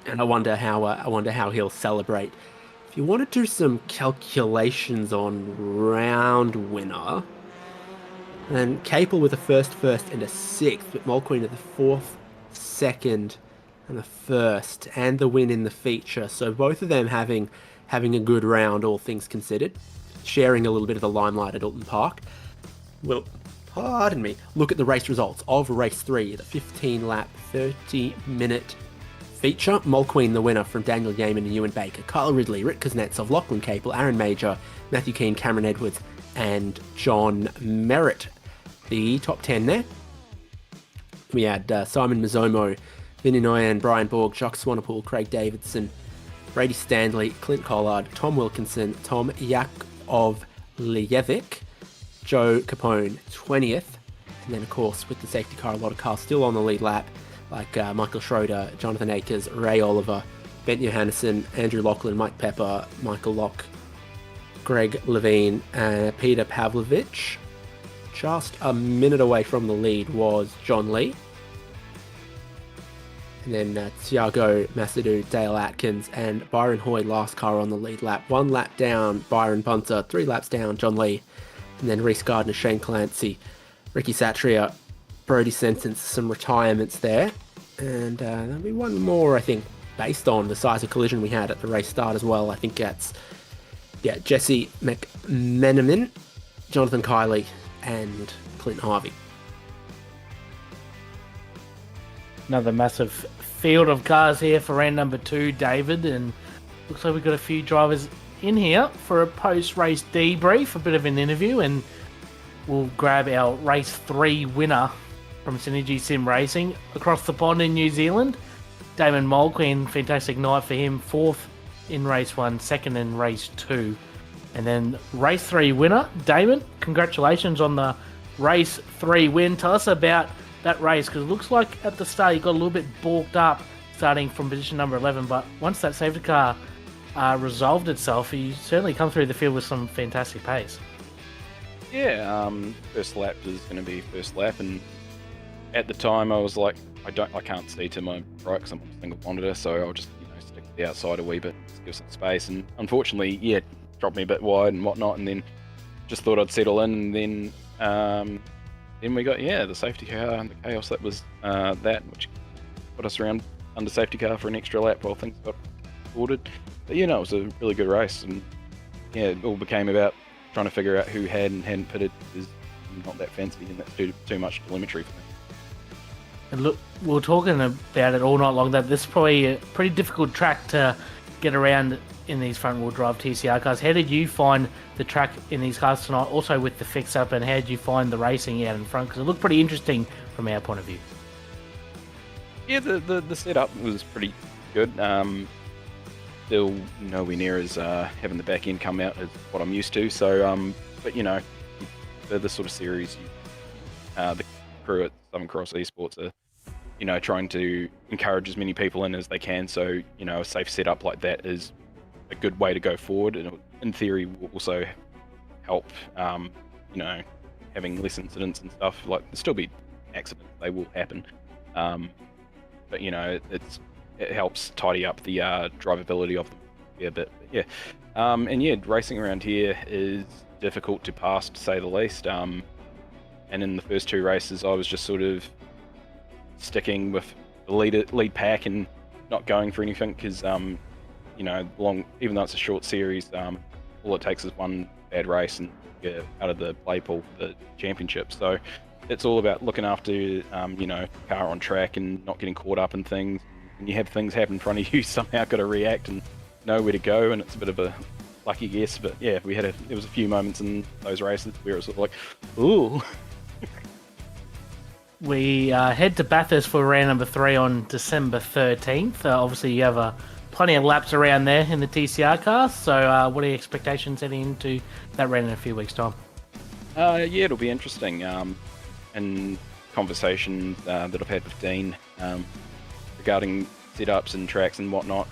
Speaker 2: and I wonder how he'll celebrate. If you want to do some calculations on round winner, then Capel with a first, and a 6th, but Mulqueen at the 4th, 2nd, and a 1st, and the win in the feature. So both of them having a good round, all things considered, sharing a little bit of the limelight at Oulton Park. Well, pardon me. Look at the race results of race 3, the 15-lap, 30-minute feature. Mulqueen the winner from Daniel Yeaman and Ewan Baker. Kyle Ridley, Rick Kuznetsov, Lachlan Capel, Aaron Major, Matthew Keane, Cameron Edwards, and John Merritt. The top 10 there. We had Simon Mizomo, Vinny Noyan, Brian Borg, Jacques Swanepoel, Craig Davidson, Brady Stanley, Clint Collard, Tom Wilkinson, Tom Yakovlejevic, Joe Capone 20th, and then of course with the safety car, a lot of cars still on the lead lap, like Michael Schroeder, Jonathan Akers, Ray Oliver, Bent Johannesson, Andrew Lachlan, Mike Pepper, Michael Locke, Greg Levine, and Peter Pavlovich. Just a minute away from the lead was John Lee. And then Thiago Masadou, Dale Atkins, and Byron Hoy, last car on the lead lap. 1 lap down, Byron Bunter. 3 laps down, John Lee. And then Reese Gardner, Shane Clancy, Ricky Satria, Brody Sentence, some retirements there. And there'll be one more, I think, based on the size of collision we had at the race start as well. I think that's, Jesse McMenamin, Jonathan Kiley, and Clint Harvey.
Speaker 3: Another massive field of cars here for round number 2, David, and looks like we've got a few drivers in here for a post-race debrief, a bit of an interview, and we'll grab our race 3 winner from Synergy Sim Racing across the pond in New Zealand. Damon Mulqueen, fantastic night for him, 4th in race 1, 2nd in race 2. And then race 3 winner, Damon, congratulations on the race 3 win. Tell us about that race, because it looks like at the start you got a little bit balked up starting from position number 11, but once that safety car resolved itself, you certainly come through the field with some fantastic pace.
Speaker 4: Yeah, first lap was going to be first lap, and at the time I was like, I can't see to my right because I'm on a single monitor, so I'll just stick to the outside a wee bit, just give some space. And unfortunately, yeah, dropped me a bit wide and whatnot, and then just thought I'd settle in, and then we got the safety car and the chaos that was that, which put us around under safety car for an extra lap while things got ordered. But it was a really good race, and it all became about trying to figure out who had and hadn't pitted, because I'm not that fancy and that's too much telemetry for me.
Speaker 3: And look, we were talking about it all night long, that this is probably a pretty difficult track to get around in these front-wheel drive TCR cars. How did you find the track in these cars tonight, also with the fix-up, and how did you find the racing out in front? Because it looked pretty interesting from our point of view.
Speaker 4: Yeah, the setup was pretty good. Still nowhere near as having the back end come out as what I'm used to. So, but for this sort of series, the crew at Southern Cross ESports are, trying to encourage as many people in as they can. So, a safe setup like that is a good way to go forward, and in theory will also help, having less incidents and stuff. Like, there'll still be accidents, they will happen. But it helps tidy up the drivability of them a bit. But racing around here is difficult to pass, to say the least. And in the first two races, I was just sort of sticking with the lead pack and not going for anything, because even though it's a short series, all it takes is one bad race and get out of the play pool for the championship. So it's all about looking after car on track and not getting caught up in things. When you have things happen in front of you, somehow got to react and know where to go, and it's a bit of a lucky guess. But yeah, there was a few moments in those races where it was sort of like, ooh.
Speaker 3: We head to Bathurst for round number 3 on December 13th. Obviously, you have plenty of laps around there in the TCR cars. So what are your expectations heading into that round in a few weeks' time?
Speaker 4: It'll be interesting. And conversations that I've had with Dean regarding setups and tracks and whatnot,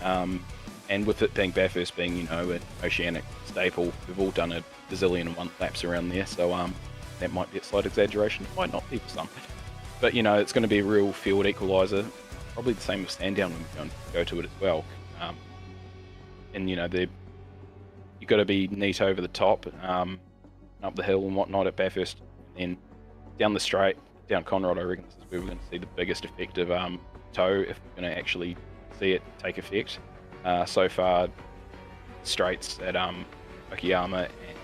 Speaker 4: and with it being Bathurst being an oceanic staple, we've all done a bazillion and one laps around there, so that might be a slight exaggeration, might not be for some, but it's going to be a real field equaliser, probably the same with Sandown when we go to it as well. And you've got to be neat over the top, up the hill and whatnot at Bathurst, and then down the straight, down Conrod, I reckon this is where we're going to see the biggest effect of tow, if we're going to actually see it take effect. So far, straights at Okayama and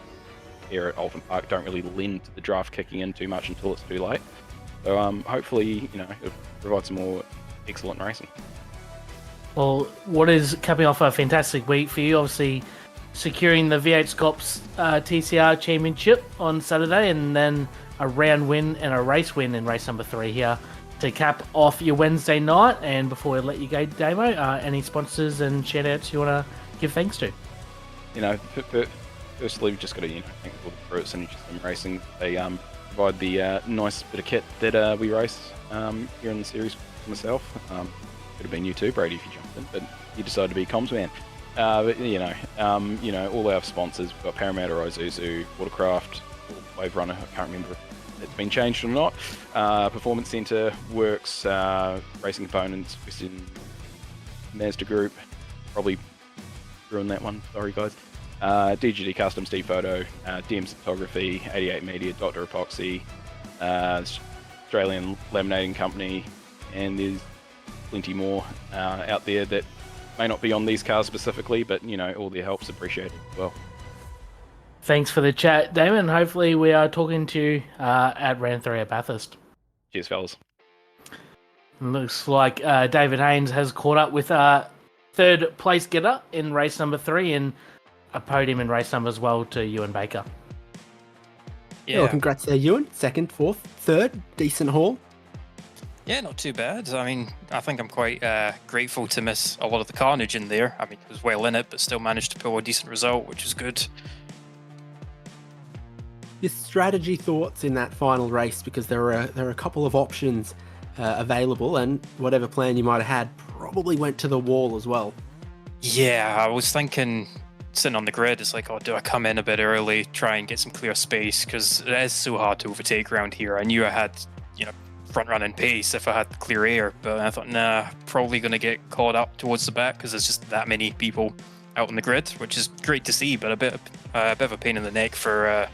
Speaker 4: here at Oulton Park don't really lend to the draft kicking in too much until it's too late. So hopefully, it'll provide some more excellent racing.
Speaker 3: Well, what is capping off a fantastic week for you? Obviously, securing the V8 Scops TCR Championship on Saturday, and then a round win and a race win in race number 3 here to cap off your Wednesday night. And before we let you go, Damo, any sponsors and shout outs you want to give thanks to?
Speaker 4: Firstly, we've just got to thank all the crew at Synergy Sim Racing. They provide the nice bit of kit that we race here in the series for myself. Could have been you too, Brady, if you jumped in, but you decided to be comms man. All our sponsors, we've got Parramatta, Isuzu, Watercraft, Wave Runner, I can't remember if it's been changed or not. Performance Centre, Works, Racing Components, Western Mazda Group, probably ruined that one, sorry guys. DGD Custom, Steve Photo, DM's Photography, 88 Media, Dr. Epoxy, Australian Laminating Company, and there's plenty more out there that may not be on these cars specifically, but all their help's appreciated as well.
Speaker 3: Thanks for the chat, Damon. Hopefully we are talking to you at round 3 at Bathurst.
Speaker 4: Cheers, fellas.
Speaker 3: Looks like David Haynes has caught up with third place getter in race number 3, and a podium in race number as well to Ewan Baker.
Speaker 2: Yeah, well, congrats there, Ewan. 2nd, 4th, 3rd, decent haul.
Speaker 5: Yeah, not too bad. I mean, I think I'm quite grateful to miss a lot of the carnage in there. I mean, I was well in it, but still managed to pull a decent result, which is good.
Speaker 2: Your strategy thoughts in that final race, because there are a couple of options available, and whatever plan you might have had probably went to the wall as well.
Speaker 5: Yeah, I was thinking sitting on the grid, it's like, oh, do I come in a bit early, try and get some clear space? Because it is so hard to overtake around here. I knew I had, front running pace if I had clear air, but I thought, nah, probably going to get caught up towards the back because there's just that many people out on the grid, which is great to see, but a bit of a pain in the neck for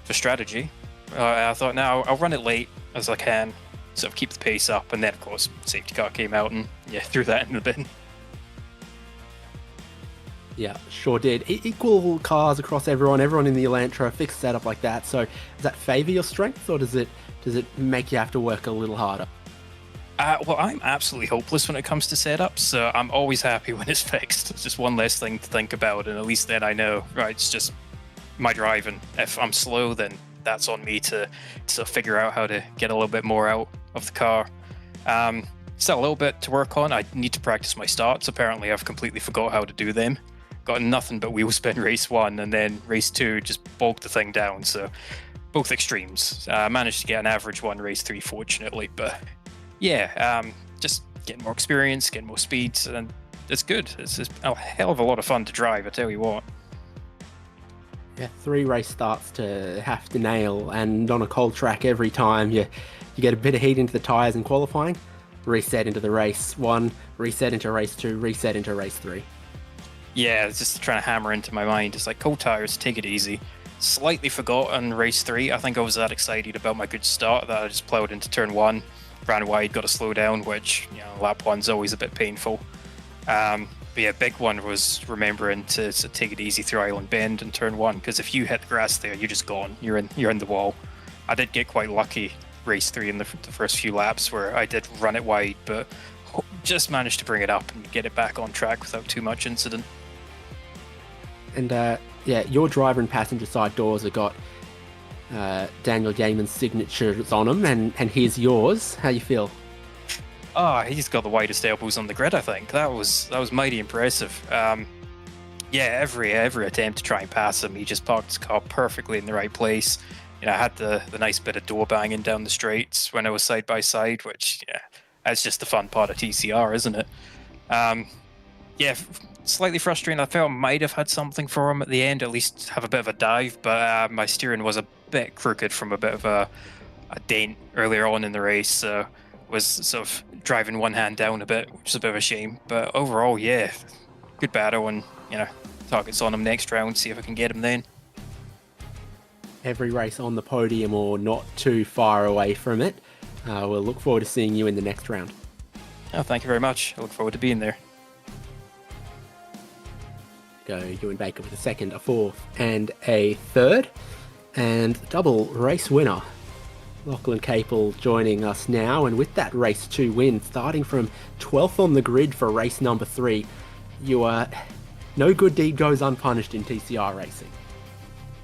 Speaker 5: strategy. I thought, now I'll run it late as I can, sort of keep the pace up, and then of course safety car came out and threw that in the bin.
Speaker 2: Yeah, sure did. Equal cars across everyone in the Elantra, fixed setup like that. So does that favour your strength, or does it make you have to work a little harder?
Speaker 5: Well, I'm absolutely hopeless when it comes to setups, so I'm always happy when it's fixed. It's just one less thing to think about, and at least then I know, right, it's just my drive, and if I'm slow, then that's on me to figure out how to get a little bit more out of the car. Still a little bit to work on. I need to practice my starts. Apparently, I've completely forgot how to do them. Got nothing but wheel spin race 1, and then race 2 just bogged the thing down, so both extremes. I managed to get an average 1 race 3, fortunately, but yeah, just getting more experience, getting more speed, and it's good. It's a hell of a lot of fun to drive, I tell you what.
Speaker 2: Yeah, 3 race starts to have to nail, and on a cold track every time you get a bit of heat into the tyres in qualifying, reset into the race 1, reset into race 2, reset into race 3.
Speaker 5: Yeah, it's just trying to hammer into my mind. It's like, cold tires, take it easy. Slightly forgot on race 3. I think I was that excited about my good start that I just plowed into turn 1, ran wide, got to slow down, which, lap 1's always a bit painful. But yeah, big one was remembering to take it easy through Island Bend in turn 1, because if you hit the grass there, you're just gone. You're in the wall. I did get quite lucky race 3 in the first few laps where I did run it wide, but just managed to bring it up and get it back on track without too much incident.
Speaker 2: And yeah, your driver and passenger side doors have got Daniel Yeaman's signatures on them, and here's yours. How you feel?
Speaker 5: Oh, he's got the widest elbows on the grid, I think. That was mighty impressive. Yeah, every attempt to try and pass him, he just parked his car perfectly in the right place. I had the nice bit of door banging down the straights when I was side by side, which, that's just the fun part of TCR, isn't it? Yeah, slightly frustrating. I felt I might have had something for him at the end, at least have a bit of a dive, but my steering was a bit crooked from a bit of a dent earlier on in the race, so was sort of driving one hand down a bit, which is a bit of a shame. But overall, yeah, good battle, and targets on him next round, see if I can get him then.
Speaker 2: Every race on the podium or not too far away from it. We'll look forward to seeing you in the next round.
Speaker 5: Oh, thank you very much. I look forward to being there.
Speaker 2: Go Ewan Baker with a second, a fourth, and a third. And double race winner, Lachlan Capel, joining us now. And with that race 2 win, starting from 12th on the grid for race number 3, you are no good deed goes unpunished in TCR racing.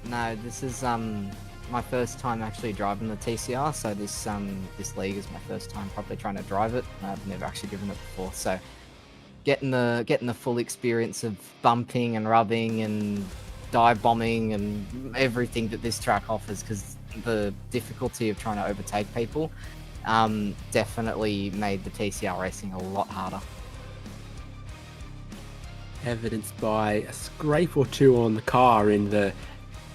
Speaker 6: No, this is my first time actually driving the TCR, so this league is my first time probably trying to drive it. I've never actually driven it before, so getting the full experience of bumping and rubbing and dive bombing and everything that this track offers, because the difficulty of trying to overtake people definitely made the TCR racing a lot harder.
Speaker 2: Evidenced by a scrape or two on the car in the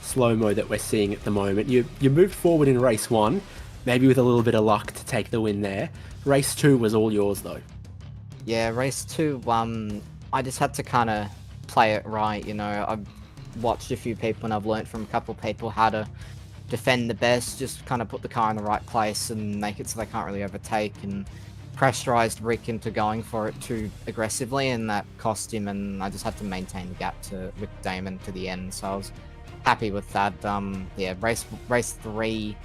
Speaker 2: slow-mo that we're seeing at the moment. You moved forward in race 1, maybe with a little bit of luck to take the win there. Race 2 was all yours though.
Speaker 6: Yeah, race 2, I just had to kind of play it right, I've watched a few people and I've learned from a couple of people how to defend the best, just kind of put the car in the right place and make it so they can't really overtake, and pressurized Rick into going for it too aggressively, and that cost him, and I just had to maintain the gap to Rick Damon to the end, so I was happy with that. Yeah, race 3,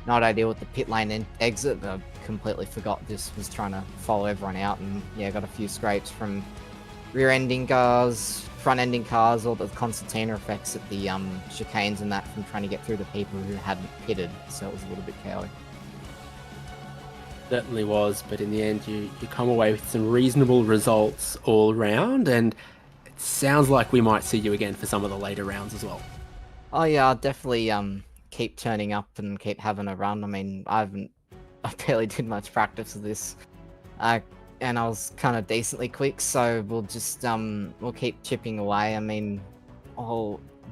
Speaker 6: not ideal with the pit lane exit. I completely forgot this was trying to follow everyone out, and yeah, got a few scrapes from rear-ending cars, front-ending cars, all the concertina effects at the chicanes and that from trying to get through the people who hadn't pitted, so it was a little bit chaotic.
Speaker 2: Certainly was, but in the end you come away with some reasonable results all round, and it sounds like we might see you again for some of the later rounds as well.
Speaker 6: Oh yeah, I'll definitely keep turning up and keep having a run. I mean, I barely did much practice of this. and I was kind of decently quick, so we'll just we'll keep chipping away. I mean,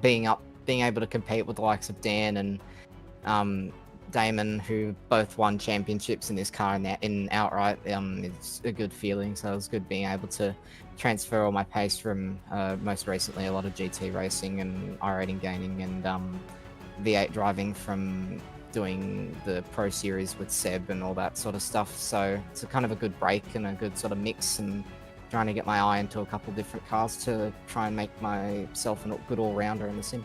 Speaker 6: being able to compete with the likes of Dan and Damon, who both won championships in this car in outright, it's a good feeling. So it was good being able to transfer all my pace from most recently a lot of GT racing and iRacing gaming and V8 driving from doing the Pro Series with Seb and all that sort of stuff. So it's a kind of a good break and a good sort of mix, and trying to get my eye into a couple different cars to try and make myself a good all-rounder in the sim.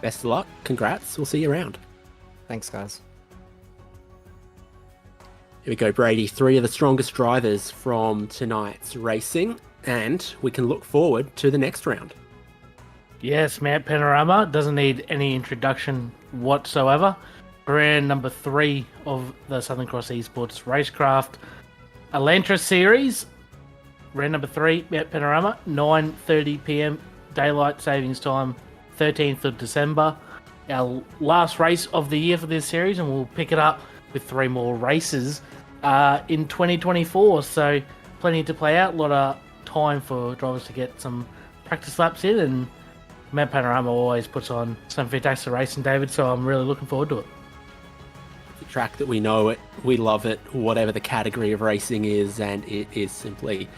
Speaker 2: Best of luck. Congrats. We'll see you around.
Speaker 6: Thanks, guys.
Speaker 2: Here we go, Brady. 3 of the strongest drivers from tonight's racing, and we can look forward to the next round.
Speaker 3: Yes, Mount Panorama doesn't need any introduction whatsoever. Brand number 3 of the Southern Cross ESports Racecraft Elantra series. Round number 3, Mount Panorama, 9:30 p.m. daylight savings time, 13th of December. Our last race of the year for this series, and we'll pick it up with 3 more races in 2024. So plenty to play out, a lot of time for drivers to get some practice laps in, and Mount Panorama always puts on some fantastic racing, David, so I'm really looking forward to it.
Speaker 2: The track that we know it, we love it, whatever the category of racing is, and it is simply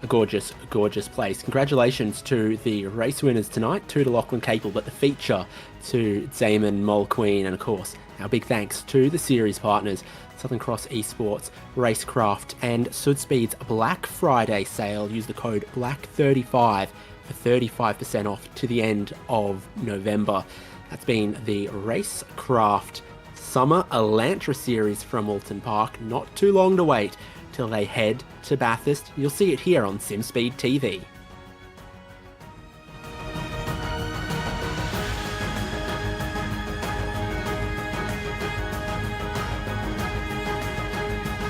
Speaker 2: a gorgeous, gorgeous place. Congratulations to the race winners tonight, to Lachlan Capel, but the feature to Damon Mulqueen, and of course, our big thanks to the series partners, Southern Cross ESports, Racekraft, and Sudspeed's Black Friday sale. Use the code BLACK35 for 35% off to the end of November. That's been the Racecraft Summer Elantra series from Oulton Park. Not too long to wait till they head to Bathurst. You'll see it here on SimSpeed TV.